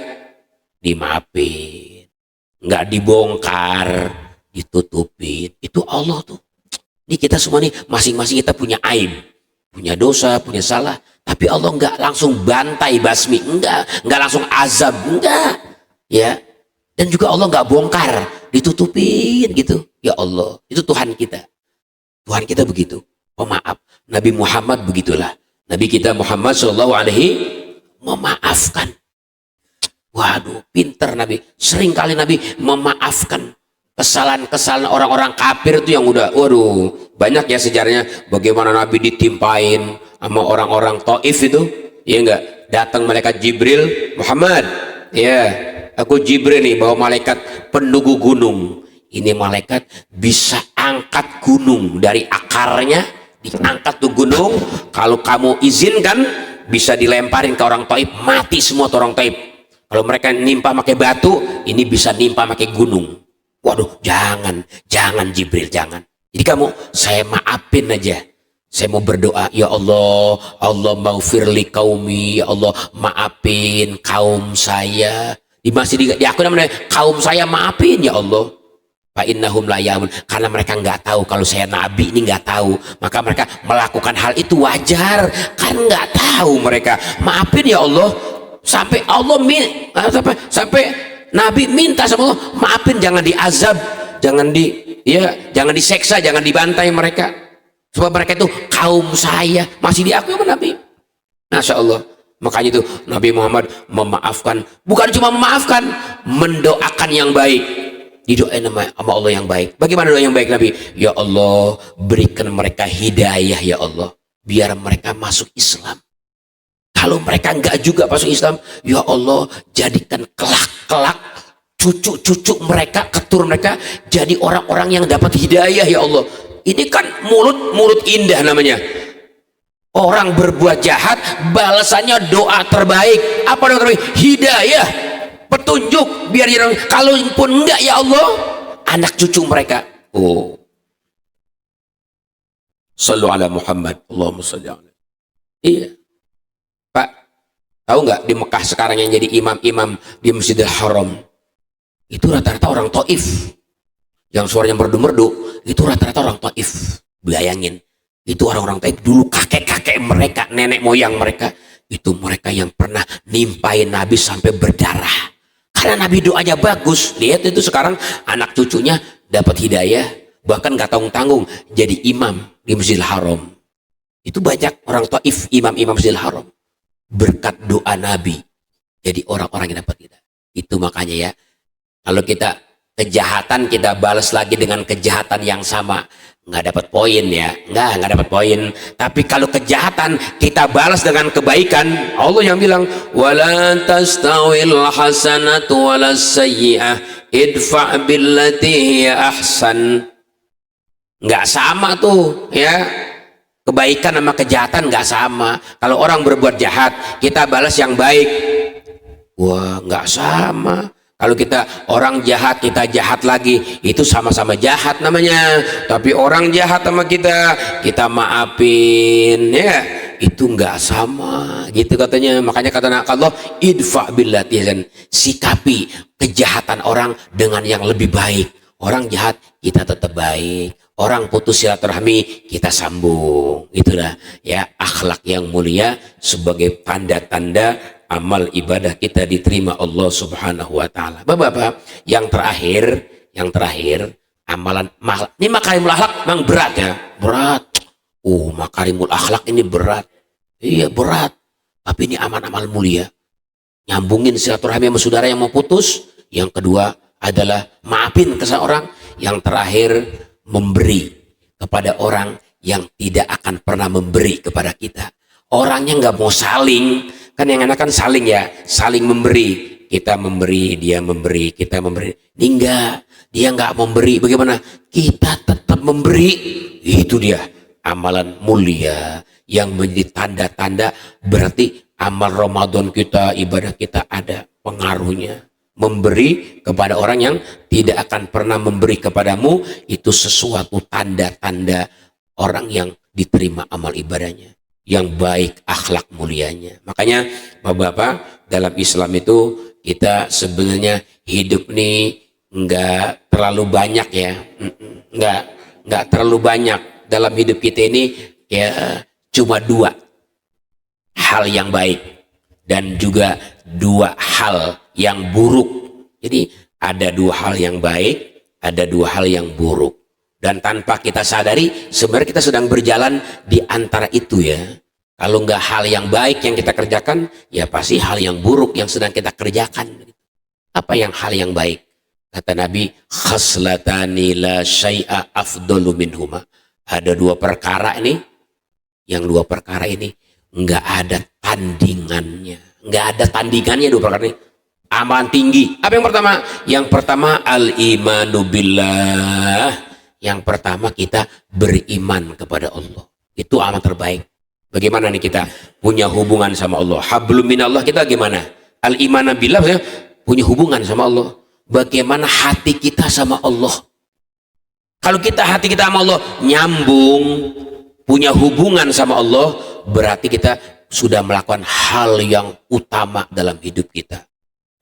dimaafin, enggak dibongkar, ditutupin. Itu Allah tuh. Ini kita semua nih masing-masing kita punya aib, punya dosa, punya salah, tapi Allah enggak langsung bantai basmi, enggak langsung azab, enggak, ya. Dan juga Allah enggak bongkar, ditutupin gitu. Ya Allah, itu Tuhan kita. Tuhan kita begitu, pemaaf. Nabi Muhammad begitulah. Nabi kita Muhammad Shallallahu Alaihi memaafkan. Waduh, pinter Nabi. Seringkali Nabi memaafkan kesalahan-kesalahan orang-orang kafir itu yang udah, waduh, banyak ya sejarahnya. Bagaimana Nabi ditimpain sama orang-orang Taif itu, ya enggak? Datang malaikat Jibril, Muhammad, ya, aku Jibril nih, bawa malaikat penunggu gunung. Ini malaikat bisa angkat gunung dari akarnya. Diangkat tuh gunung, kalau kamu izinkan bisa dilemparin ke orang Taif, mati semua tuh orang Taif. Kalau mereka nimpa pakai batu, ini bisa nimpa pakai gunung. Waduh, jangan Jibril, jangan. Jadi kamu, saya maafin aja. Saya mau berdoa, ya Allah, Allah maghfirli qaumi, ya Allah maafin kaum saya. Masih di aku namanya kaum saya, maafin ya Allah. Fa innahum la ya'lamun, karena mereka nggak tahu kalau saya nabi, ini nggak tahu, maka mereka melakukan hal itu wajar kan, nggak tahu mereka. Maafin ya Allah, sampai Allah sampai nabi minta sama Allah, maafin, jangan diazab, jangan diseksa, jangan dibantai mereka, sebab mereka itu kaum saya, masih diakui sama Nabi. Masya Allah. Makanya itu Nabi Muhammad memaafkan, bukan cuma memaafkan, mendoakan yang baik. Didoain sama Allah yang baik. Bagaimana doa yang baik Nabi? Ya Allah, berikan mereka hidayah ya Allah, biar mereka masuk Islam. Kalau mereka enggak juga masuk Islam, ya Allah, jadikan kelak-kelak cucu-cucu mereka, keturunan mereka jadi orang-orang yang dapat hidayah ya Allah. Ini kan mulut indah namanya. Orang berbuat jahat, balasannya doa terbaik. Apa doa terbaik? Hidayah, petunjuk, biar dia. Kalau pun enggak ya Allah, anak cucu mereka. Oh, sallu ala Muhammad, Allahumma salli ala. Iya, Pak, tahu nggak di Mekah sekarang yang jadi imam-imam di Masjidil Haram itu rata-rata orang Taif, yang suaranya merdu-merdu itu rata-rata orang Taif. Bayangin, itu orang-orang Taif dulu, kakek-kakek mereka, nenek moyang mereka, itu mereka yang pernah nimpain Nabi sampai berdarah. Karena Nabi doanya bagus. Lihat itu sekarang anak cucunya dapat hidayah, bahkan gak tanggung-tanggung jadi imam di Masjidil Haram. Itu banyak orang Taif, imam-imam Masjidil Haram, berkat doa Nabi jadi orang-orang yang dapat hidayah. Itu makanya ya, kalau kita kejahatan kita balas lagi dengan kejahatan yang sama, nggak dapat poin ya, nggak dapat poin. Tapi kalau kejahatan kita balas dengan kebaikan, Allah yang bilang wala tastawil hasanatu walas sayyi'ah idfa billati hiya ahsan. Nggak sama tuh ya, kebaikan sama kejahatan nggak sama. Kalau orang berbuat jahat kita balas yang baik, wah nggak sama. Kalau kita orang jahat, kita jahat lagi, itu sama-sama jahat namanya. Tapi orang jahat sama kita maafin, ya itu nggak sama, gitu katanya. Makanya kata Allah, idfa billati ahsan, sikapi kejahatan orang dengan yang lebih baik. Orang jahat kita tetap baik, orang putus silaturahmi kita sambung. Itulah ya akhlak yang mulia sebagai tanda-tanda amal ibadah kita diterima Allah Subhanahu wa taala. Bapak-bapak, yang terakhir amalan ini makarimul akhlak memang berat ya, berat. Makarimul akhlak ini berat. Iya berat. Tapi ini amal-amal mulia. Nyambungin silaturahmi sama saudara yang mau putus. Yang kedua adalah maafin ke seorang. Yang terakhir memberi kepada orang yang tidak akan pernah memberi kepada kita. Orangnya nggak mau saling, kan yang enak kan saling ya, saling memberi. Kita memberi, dia memberi, kita memberi. Ini enggak, dia nggak memberi. Bagaimana? Kita tetap memberi. Itu dia amalan mulia yang menjadi tanda-tanda berarti amal Ramadan kita, ibadah kita ada pengaruhnya. Memberi kepada orang yang tidak akan pernah memberi kepadamu, itu sesuatu tanda-tanda orang yang diterima amal ibadahnya, yang baik akhlak mulianya. Makanya bapak-bapak, dalam Islam itu kita sebenarnya hidup nih nggak terlalu banyak ya, nggak terlalu banyak dalam hidup kita ini ya, cuma dua hal yang baik dan juga dua hal yang buruk. Jadi ada dua hal yang baik, ada dua hal yang buruk. Dan tanpa kita sadari, sebenarnya kita sedang berjalan di antara itu ya. Kalau nggak hal yang baik yang kita kerjakan, ya pasti hal yang buruk yang sedang kita kerjakan. Apa yang hal yang baik? Kata Nabi, khaslatani la syai'a afdalu minhuma. Ada dua perkara ini, yang dua perkara ini nggak ada tandingannya. Nggak ada tandingannya dua perkara ini. Amalan tinggi. Apa yang pertama? Yang pertama al-imanu billah. Yang pertama kita beriman kepada Allah. Itu amal terbaik. Bagaimana nih kita punya hubungan sama Allah? Hablum minallah, kita gimana? Al-imanu billah, punya hubungan sama Allah. Bagaimana hati kita sama Allah? Kalau hati kita sama Allah nyambung, punya hubungan sama Allah, berarti kita sudah melakukan hal yang utama dalam hidup kita.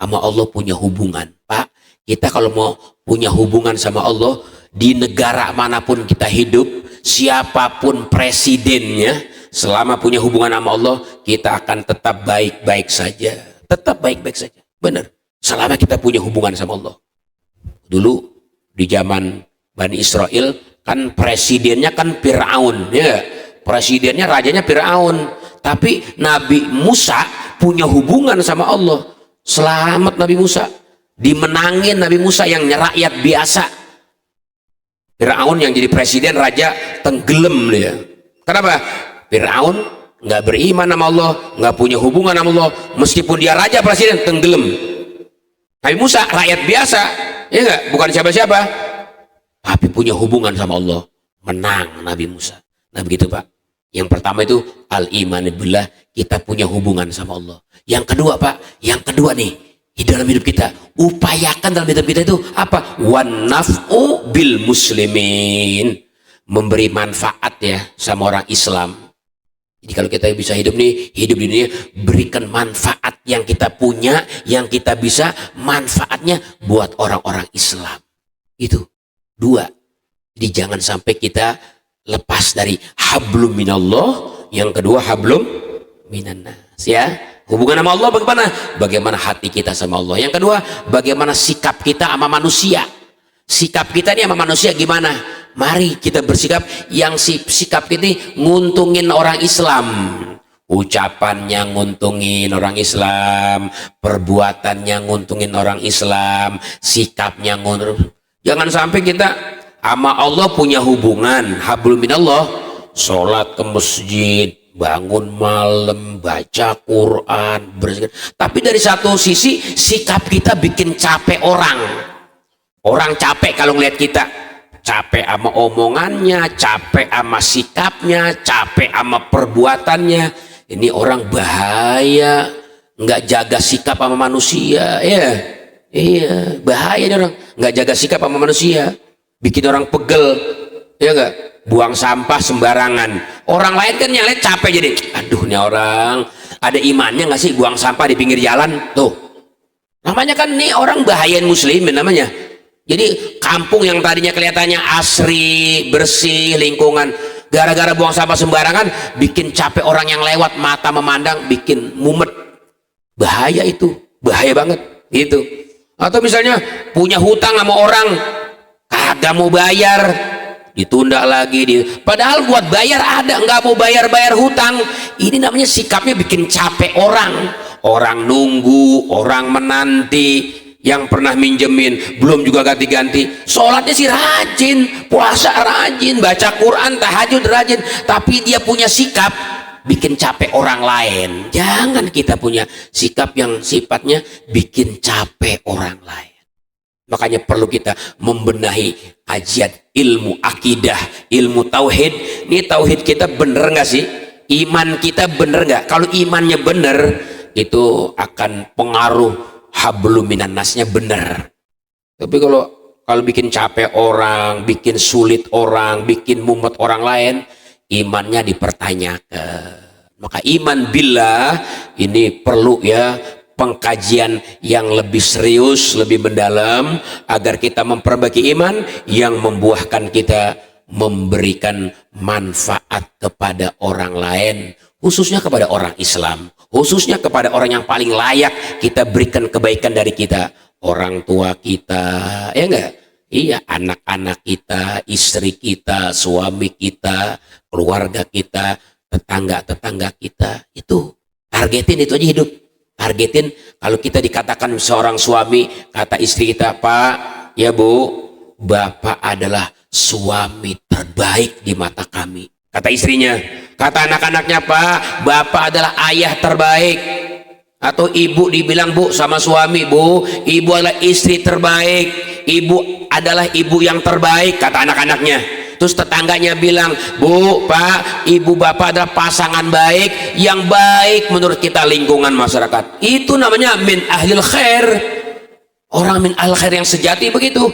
Sama Allah punya hubungan. Pak, kita kalau mau punya hubungan sama Allah, di negara manapun kita hidup, siapapun presidennya, selama punya hubungan sama Allah, kita akan tetap baik-baik saja. Tetap baik-baik saja. Benar. Selama kita punya hubungan sama Allah. Dulu di zaman Bani Israel kan presidennya kan Fir'aun, ya. Presidennya, rajanya Fir'aun. Tapi Nabi Musa punya hubungan sama Allah. Selamat Nabi Musa, dimenangin Nabi Musa yang rakyat biasa. Firaun yang jadi presiden, raja, tenggelam dia. Kenapa? Firaun nggak beriman sama Allah, nggak punya hubungan sama Allah, meskipun dia raja presiden, tenggelam. Nabi Musa rakyat biasa, ya nggak, bukan siapa-siapa, tapi punya hubungan sama Allah, menang Nabi Musa. Nah begitu Pak. Yang pertama itu al-iman billah, kita punya hubungan sama Allah. Yang kedua Pak, yang kedua nih, di dalam hidup kita, upayakan dalam hidup kita itu apa? Wan naf'u bil muslimin, memberi manfaat ya sama orang Islam. Jadi kalau kita bisa hidup nih, hidup di dunia, berikan manfaat yang kita punya, yang kita bisa, manfaatnya buat orang-orang Islam. Itu dua. Jadi jangan sampai kita lepas dari hablum minallah, yang kedua hablum minannas ya. Hubungan sama Allah bagaimana? Bagaimana hati kita sama Allah. Yang kedua, bagaimana sikap kita sama manusia. Sikap kita ini sama manusia gimana? Mari kita bersikap yang sikap ini nguntungin orang Islam. Ucapannya nguntungin orang Islam, perbuatannya nguntungin orang Islam, sikapnya nguntungin. Jangan sampai kita sama Allah punya hubungan hablum minallah, sholat ke masjid, bangun malam, baca Quran, berzikir. Tapi dari satu sisi sikap kita bikin capek orang. Orang capek kalau ngeliat kita, capek sama omongannya, capek sama sikapnya, capek sama perbuatannya. Ini orang bahaya, nggak jaga sikap sama manusia, ya. Iya, bahaya nih orang nggak jaga sikap sama manusia, bikin orang pegel, ya nggak? Buang sampah sembarangan. Orang lain kan yang lain capek jadi, aduh nih orang ada imannya nggak sih buang sampah di pinggir jalan tuh? Namanya kan nih orang bahayain muslimin namanya. Jadi kampung yang tadinya kelihatannya asri, bersih, lingkungan, gara-gara buang sampah sembarangan, bikin capek orang yang lewat, mata memandang, bikin mumet. Bahaya itu, bahaya banget gitu. Atau misalnya punya hutang sama orang, kagak mau bayar, ditunda lagi, padahal buat bayar ada, nggak mau bayar hutang. Ini namanya sikapnya bikin capek orang nunggu, orang menanti. Yang pernah minjemin belum juga ganti-ganti, sholatnya sih rajin, puasa rajin, baca Quran, tahajud rajin, tapi dia punya sikap bikin capek orang lain. Jangan kita punya sikap yang sifatnya bikin capek orang lain. Makanya perlu kita membenahi kajian ilmu akidah, ilmu tauhid. Ini tauhid kita bener nggak sih? Iman kita bener nggak? Kalau imannya bener, itu akan pengaruh hablum minannasnya bener. Tapi kalau bikin capek orang, bikin sulit orang, bikin mumet orang lain, imannya dipertanyakan. Maka iman billah ini perlu ya pengkajian yang lebih serius, lebih mendalam, agar kita memperbaiki iman yang membuahkan kita memberikan manfaat kepada orang lain, khususnya kepada orang Islam, khususnya kepada orang yang paling layak kita berikan kebaikan dari kita, orang tua kita, ya enggak? Iya, anak-anak kita, istri kita, suami kita, keluarga kita, tetangga-tetangga kita. Itu targetin, itu aja hidup. Targetin. Kalau kita dikatakan seorang suami, kata istri kita, Pak, ya Bu, Bapak adalah suami terbaik di mata kami. Kata istrinya, kata anak-anaknya, Pak, Bapak adalah ayah terbaik. Atau ibu dibilang, Bu, sama suami, Bu, ibu adalah istri terbaik, ibu adalah ibu yang terbaik, kata anak-anaknya. Terus tetangganya bilang, Bu, Pak, ibu bapak adalah pasangan baik, yang baik menurut kita lingkungan masyarakat. Itu namanya min ahlil khair. Orang min ahlil khair yang sejati begitu,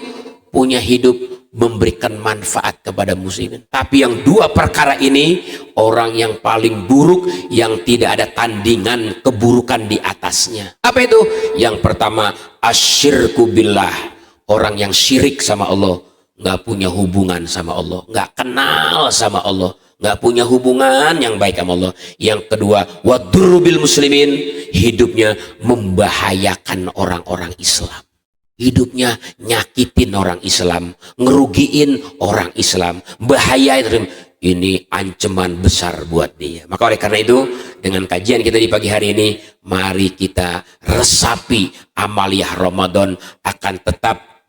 punya hidup memberikan manfaat kepada muslimin. Tapi yang dua perkara ini, orang yang paling buruk, yang tidak ada tandingan keburukan di atasnya. Apa itu? Yang pertama, asyirku billah, orang yang syirik sama Allah, nggak punya hubungan sama Allah, nggak kenal sama Allah, nggak punya hubungan yang baik sama Allah. Yang kedua, wadurrubil muslimin, hidupnya membahayakan orang-orang Islam. Hidupnya nyakitin orang Islam, ngerugiin orang Islam, bahaya. ini ancaman besar buat dia. Maka oleh karena itu, dengan kajian kita di pagi hari ini, mari kita resapi amaliyah Ramadan akan tetap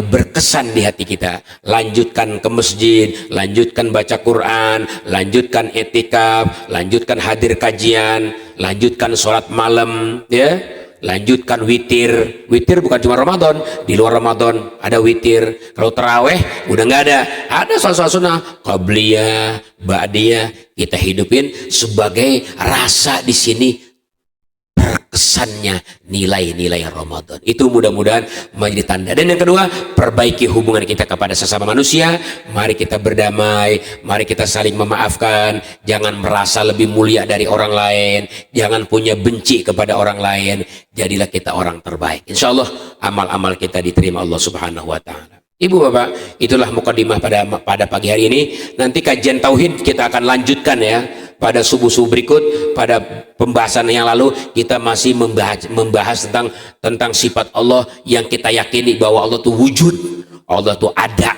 berkesan di hati kita. Lanjutkan ke masjid, lanjutkan baca Quran, lanjutkan etikaf, lanjutkan hadir kajian, lanjutkan sholat malam, lanjutkan witir. Witir bukan cuma Ramadan, di luar Ramadan ada witir. Kalau terawih udah nggak ada sholat sunnah, qabliyah, ba'diyah, kita hidupin sebagai rasa di sini kesannya nilai-nilai Ramadan. Itu mudah-mudahan menjadi tanda. Dan yang kedua, perbaiki hubungan kita kepada sesama manusia. Mari kita berdamai, mari kita saling memaafkan. Jangan merasa lebih mulia dari orang lain, jangan punya benci kepada orang lain. Jadilah kita orang terbaik. Insya Allah amal-amal kita diterima Allah Subhanahu wa Ta'ala. Ibu bapak, itulah mukadimah pada pagi hari ini. Nanti kajian tauhid kita akan lanjutkan ya. Pada subuh-subuh berikut, pada pembahasan yang lalu kita masih membahas tentang sifat Allah yang kita yakini bahwa Allah itu wujud, Allah itu ada,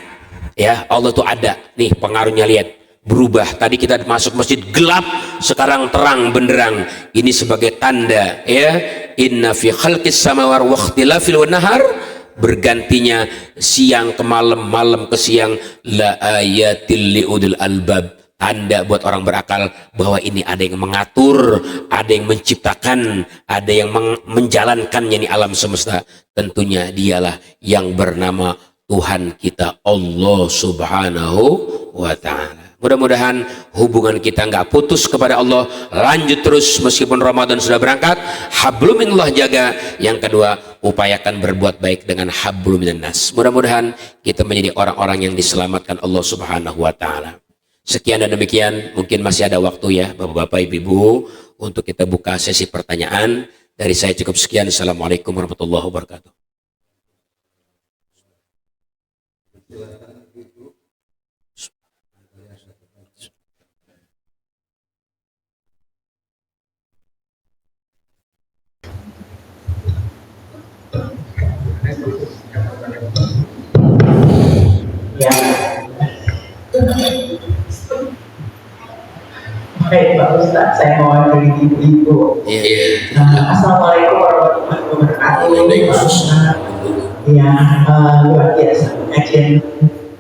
ya Allah itu ada. Nih pengaruhnya, lihat berubah. Tadi kita masuk masjid gelap, sekarang terang benderang. Ini sebagai tanda, ya. Inna fi khalqis samawati wa ikhtilafil nahar, bergantinya siang ke malam, malam ke siang, la ayatil liudil albab, tanda buat orang berakal bahwa ini ada yang mengatur, ada yang menciptakan, ada yang menjalankannya, ini alam semesta. Tentunya dialah yang bernama Tuhan kita Allah Subhanahu wa Ta'ala. Mudah-mudahan hubungan kita nggak putus kepada Allah, lanjut terus meskipun Ramadan sudah berangkat. Hablum minallah jaga. Yang kedua, upayakan berbuat baik dengan hablum minan nas. Mudah-mudahan kita menjadi orang-orang yang diselamatkan Allah Subhanahu wa Ta'ala. Sekian dan demikian, mungkin masih ada waktu ya Bapak-bapak, Ibu-ibu, untuk kita buka sesi pertanyaan. Dari saya cukup sekian. Assalamualaikum warahmatullahi wabarakatuh. Ya. Baik Pak Ustadz, saya mau dari ibu-ibu. Assalamualaikum warahmatullahi wabarakatuh. Ya, luar biasa kajian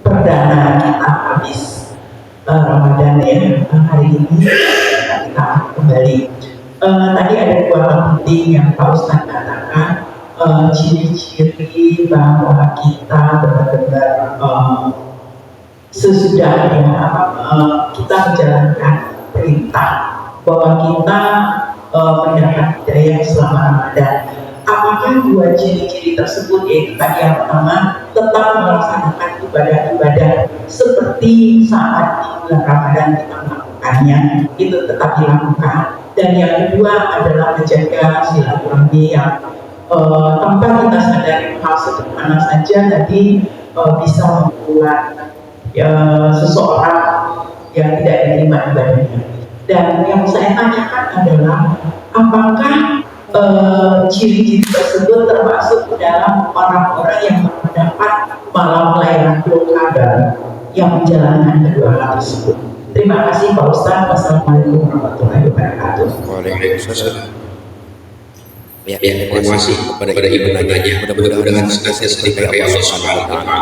perdana kita habis Ramadan ya. Hari ini kita kembali. Tadi ada dua hal penting yang Pak Ustadz katakan, ciri-ciri bahwa kita benar-benar sesudah ya, kita menjalankan perintah bahwa kita mendapat hidayah selama Ramadan. Apakah dua ciri-ciri tersebut, yaitu tadi yang pertama tetap melaksanakan ibadah-ibadah seperti saat di bulan Ramadan kita melakukannya, itu tetap dilakukan. Dan yang kedua adalah menjaga silaturahmi yang tanpa kita sadari hal sederhana saja tadi bisa membuat seseorang yang tidak diterima ibadahnya. Dan yang saya tanyakan adalah apakah ciri-ciri tersebut termasuk dalam orang-orang yang mendapat malam Lailatul Qadar yang menjalankan kedua hal tersebut. Terima kasih Pak Ustaz. Wassalamualaikum warahmatullahi wabarakatuh. Waalaikumsalam. Ya, terima kasih kepada ibu nanyanya. Mudah-mudahan senantiasa diberkahi Allah Subhanahu wa Ta'ala.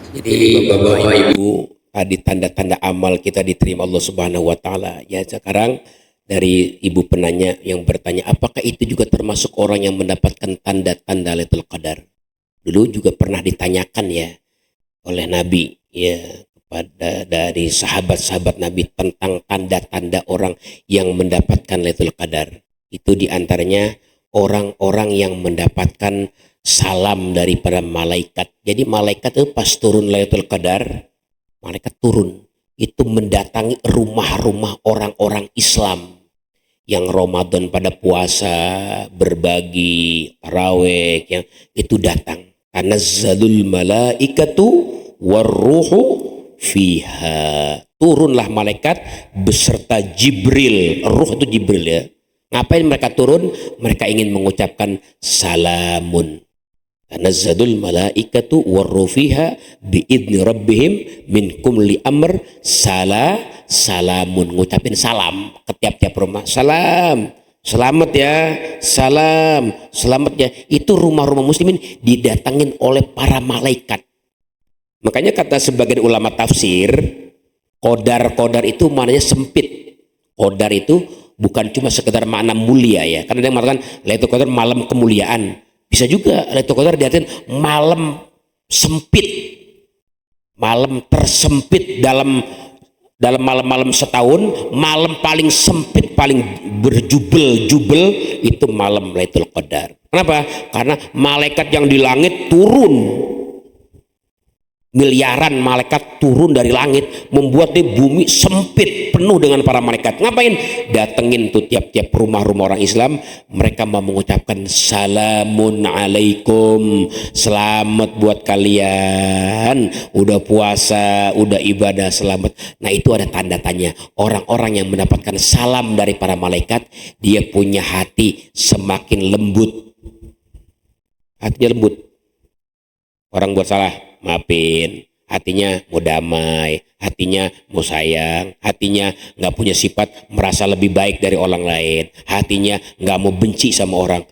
Jadi Bapak Ibu, tadi tanda-tanda amal kita diterima Allah Subhanahu wa Ta'ala. Ya, sekarang dari ibu penanya yang bertanya, apakah itu juga termasuk orang yang mendapatkan tanda-tanda Lailatul Qadar? Dulu juga pernah ditanyakan ya oleh Nabi ya kepada dari sahabat-sahabat Nabi tentang tanda-tanda orang yang mendapatkan Lailatul Qadar. Itu diantaranya orang-orang yang mendapatkan salam daripada malaikat. Jadi malaikat itu pas turun Lailatul Qadar, malaikat turun itu mendatangi rumah-rumah orang-orang Islam yang Ramadan pada puasa, berbagi, tarawih, yang itu datang. Tanazzalul malaikatu warruhu fiha. Turunlah malaikat beserta Jibril. Ruh itu Jibril ya. Ngapain mereka turun? Mereka ingin mengucapkan salamun. tanazzalul malaikatu warruh fiha biidzni rabbihim min kulli amr salamun, ngucapin salam ke tiap-tiap rumah, salam, selamat ya, salam, selamat ya. Itu rumah-rumah muslimin didatangin oleh para malaikat. Makanya kata sebagian ulama tafsir, qadar itu maknanya sempit. Qadar itu bukan cuma sekedar makna mulia ya. Karena ada yang mengatakan Lailatul Qadar malam kemuliaan. Bisa juga Lailatul Qadar diartikan malam sempit. Malam tersempit dalam malam-malam setahun, malam paling sempit, paling berjubel itu malam Lailatul Qadar. Kenapa? Karena malaikat yang di langit turun. Miliaran malaikat turun dari langit, membuat di bumi sempit penuh dengan para malaikat. Ngapain? Datengin tuh tiap-tiap rumah-rumah orang Islam, mereka mau mengucapkan salamun alaikum, selamat buat kalian, udah puasa, udah ibadah, selamat. Nah itu ada tanda tanya. Orang-orang yang mendapatkan salam dari para malaikat, dia punya hati semakin lembut. Hatinya lembut. Orang buat salah, maafin, hatinya mau damai, hatinya mau sayang, hatinya nggak punya sifat merasa lebih baik dari orang lain, hatinya nggak mau benci sama orang.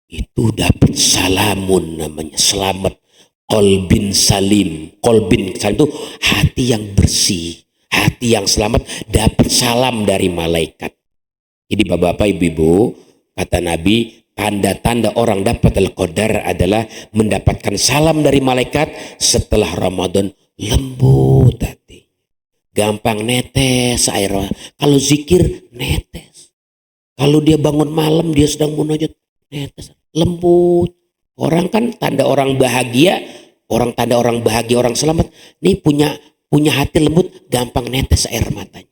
Itu dapat salamun namanya, selamat. Qalbin salim itu hati yang bersih, hati yang selamat, dapat salam dari malaikat. Jadi bapak-bapak, ibu-ibu, kata Nabi, tanda-tanda orang dapat al-qadar adalah mendapatkan salam dari malaikat setelah Ramadan, lembut hati, gampang netes air. Kalau zikir netes, kalau dia bangun malam dia sedang munajat netes, lembut. Orang kan tanda orang bahagia, orang selamat nih punya hati lembut, gampang netes air matanya.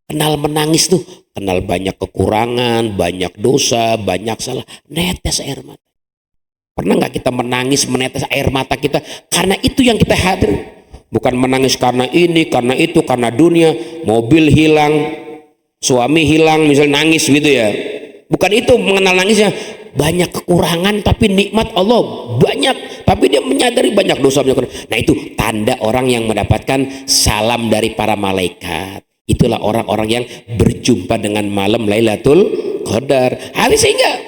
Kenal menangis tuh, kenal banyak kekurangan, banyak dosa, banyak salah, netes air mata. Pernah nggak kita menangis, menetes air mata kita karena itu yang kita hadir? Bukan menangis karena ini, karena itu, karena dunia, mobil hilang, suami hilang, misalnya nangis gitu ya. Bukan itu mengenal nangisnya. Banyak kekurangan tapi nikmat Allah banyak, tapi dia menyadari banyak dosa. Nah itu tanda orang yang mendapatkan salam dari para malaikat. Itulah orang-orang yang berjumpa dengan malam Lailatul Qadar. Sehingga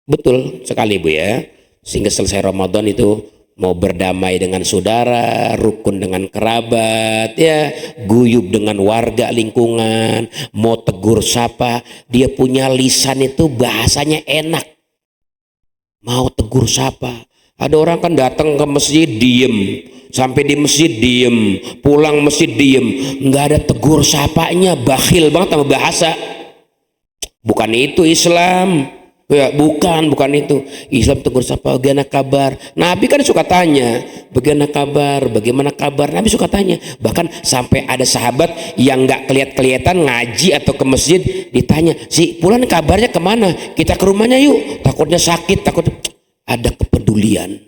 betul sekali Bu ya. Sehingga selesai Ramadan itu mau berdamai dengan saudara, rukun dengan kerabat, ya, guyub dengan warga lingkungan, mau tegur sapa, dia punya lisan itu bahasanya enak. Mau tegur sapa. Ada orang kan datang ke masjid diem, sampai di masjid diem, pulang masjid diem, nggak ada tegur sapanya, bakhil banget sama bahasa. Bukan itu Islam ya, bukan itu Islam. Tegur sapa, bagaimana kabar? Nabi kan suka tanya, bagaimana kabar, Nabi suka tanya. Bahkan sampai ada sahabat yang nggak kelihatan ngaji atau ke masjid, ditanya, si Fulan kabarnya kemana, kita ke rumahnya yuk, takutnya sakit, ada kepedulian.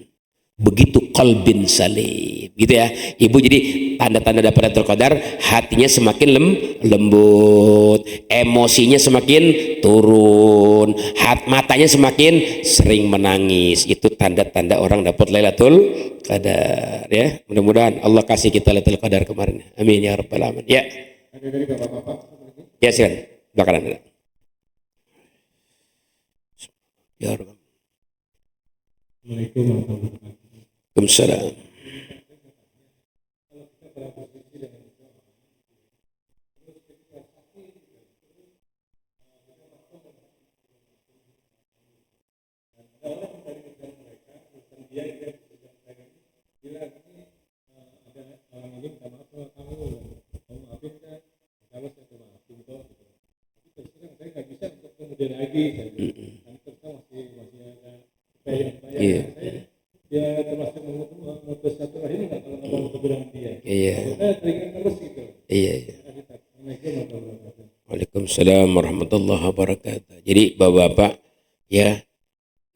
Begitu qalbin salim gitu ya Ibu. Jadi tanda-tanda dapat Lailatul Qadar, hatinya semakin lembut, emosinya semakin turun, matanya semakin sering menangis. Itu tanda-tanda orang dapat Lailatul Qadar ya. Mudah-mudahan Allah kasih kita Lailatul Qadar kemarin, amin ya rabbal alamin ya. Ada dari bapak-bapak ya, silakan bakalan ada ya Rabb. Assalamualaikum warahmatullahi wabarakatuh. Waalaikumsalam. Iya. Dia termasuk memutus satu rahim nggak kalau ngomong kebenaran dia. Iya. Terus gitu. Iya. Waalaikumsalam warahmatullahi wabarakatuh. Jadi bapak-bapak ya,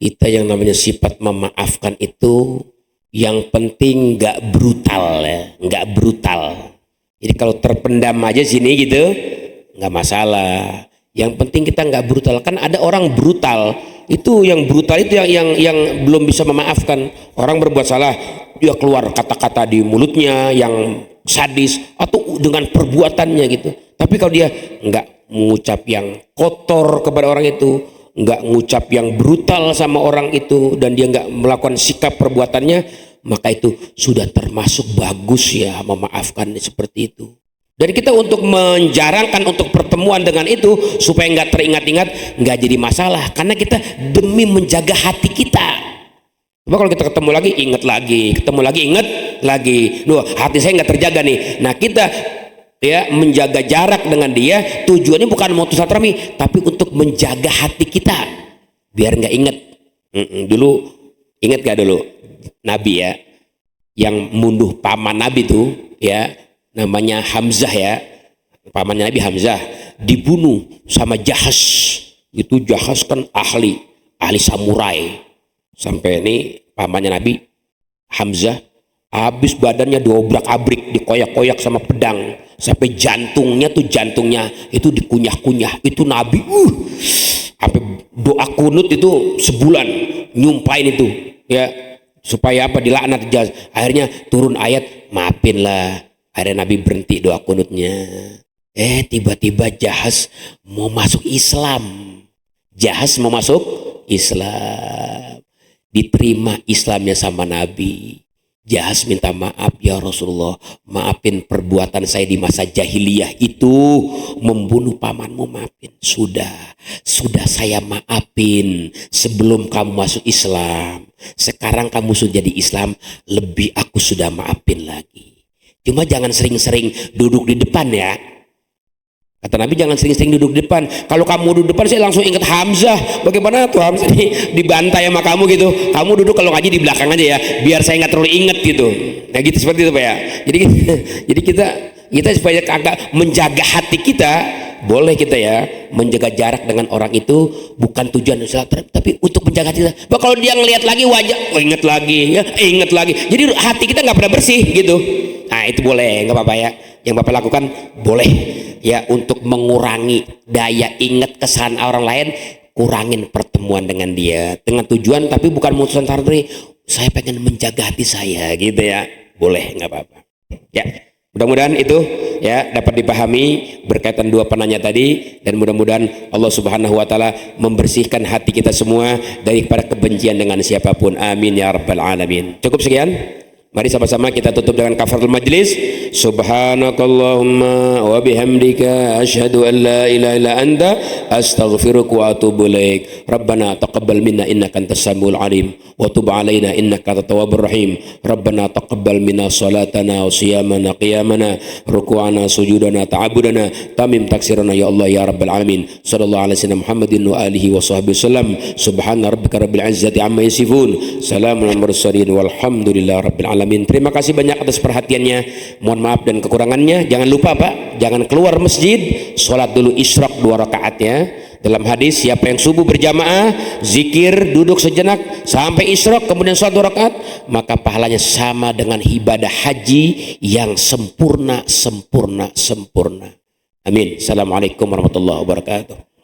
kita yang namanya sifat memaafkan itu yang penting nggak brutal ya, nggak brutal. Jadi kalau terpendam aja sini gitu nggak masalah. Yang penting kita nggak brutal. Kan ada orang brutal, itu yang brutal itu yang belum bisa memaafkan. Orang berbuat salah, dia keluar kata-kata di mulutnya yang sadis atau dengan perbuatannya gitu. Tapi kalau dia nggak mengucap yang kotor kepada orang itu, nggak mengucap yang brutal sama orang itu, dan dia nggak melakukan sikap perbuatannya, maka itu sudah termasuk bagus ya, memaafkan seperti itu. Dan kita untuk menjarangkan untuk pertemuan dengan itu supaya nggak teringat-ingat, nggak jadi masalah, karena kita demi menjaga hati kita. Coba kalau kita ketemu lagi, ingat lagi, ketemu lagi, ingat lagi, duh hati saya nggak terjaga nih. Nah kita ya menjaga jarak dengan dia, tujuannya bukan mau silaturahmi, tapi untuk menjaga hati kita biar nggak ingat. Dulu ingat gak dulu Nabi ya, yang membunuh paman Nabi tuh ya, namanya Hamzah ya, pamannya Nabi Hamzah dibunuh sama Jahas. Itu Jahas kan ahli samurai. Sampai ini pamannya Nabi Hamzah habis badannya diobrak-abrik, dikoyak-koyak sama pedang, sampai jantungnya itu dikunyah-kunyah. Itu Nabi sampai doa kunut itu sebulan nyumpain itu ya, supaya apa, dilaknat Jahas. Akhirnya turun ayat, maafin-lah. Akhirnya Nabi berhenti doa kunutnya. Tiba-tiba Jahas mau masuk Islam. Diterima Islamnya sama Nabi. Jahas minta maaf, ya Rasulullah, maafin perbuatan saya di masa jahiliyah itu, membunuh pamanmu, maafin. Sudah saya maafin sebelum kamu masuk Islam. Sekarang kamu sudah jadi Islam, lebih aku sudah maafin lagi. Cuma jangan sering-sering duduk di depan ya. Kata Nabi, jangan sering-sering duduk di depan. Kalau kamu duduk di depan, saya langsung ingat Hamzah. Bagaimana tuh Hamzah dibantai sama kamu gitu. Kamu duduk kalau ngaji di belakang aja ya, biar saya nggak terlalu ingat gitu. Nah gitu, seperti itu Pak ya. Jadi kita supaya agak menjaga hati kita, boleh kita ya menjaga jarak dengan orang itu, bukan tujuan tapi untuk menjaga hati kita. Bah, kalau dia ngelihat lagi wajah, ingat lagi. Jadi hati kita nggak pernah bersih gitu. Nah itu boleh, nggak apa-apa ya. Yang Bapak lakukan boleh ya, untuk mengurangi daya ingat kesalahan orang lain, kurangin pertemuan dengan dia dengan tujuan, tapi bukan memutuskan tadi saya pengen menjaga hati saya gitu ya, boleh, nggak apa-apa ya. Mudah-mudahan itu ya dapat dipahami berkaitan dua penanya tadi, dan mudah-mudahan Allah Subhanahu wa taala membersihkan hati kita semua daripada kebencian dengan siapapun. Amin ya rabbal alamin. Cukup sekian. Mari sama-sama kita tutup dengan kafaratul majlis. Subhanakallahumma wa bihamdika asyhadu an la ilaha illa anta astaghfiruka wa atubu ilaik. Rabbana taqabbal minna innaka antas samiul alim wa tub alaina innaka antat tawwabur rahim. Rabbana taqabbal minna salatana wa siyamana qiyamana ruku'ana sujudana ta'abudana tamim taksirana ya Allah ya rabbal alamin. Sallallahu alaihi wasallam Muhammadin wa alihi wa sahbihi wasallam. Subhana rabbika rabbil izzati amma yasifun. Salamun alal mursalin walhamdulillahi rabbil alamin. Terima kasih banyak atas perhatiannya. Mohon maaf dan kekurangannya. Jangan lupa Pak, jangan keluar masjid, sholat dulu isyraq 2 rakaat ya. Dalam hadis, siapa yang subuh berjamaah, zikir, duduk sejenak sampai isyraq, kemudian sholat 2 rakaat, maka pahalanya sama dengan ibadah haji yang sempurna. Amin. Assalamualaikum warahmatullahi wabarakatuh.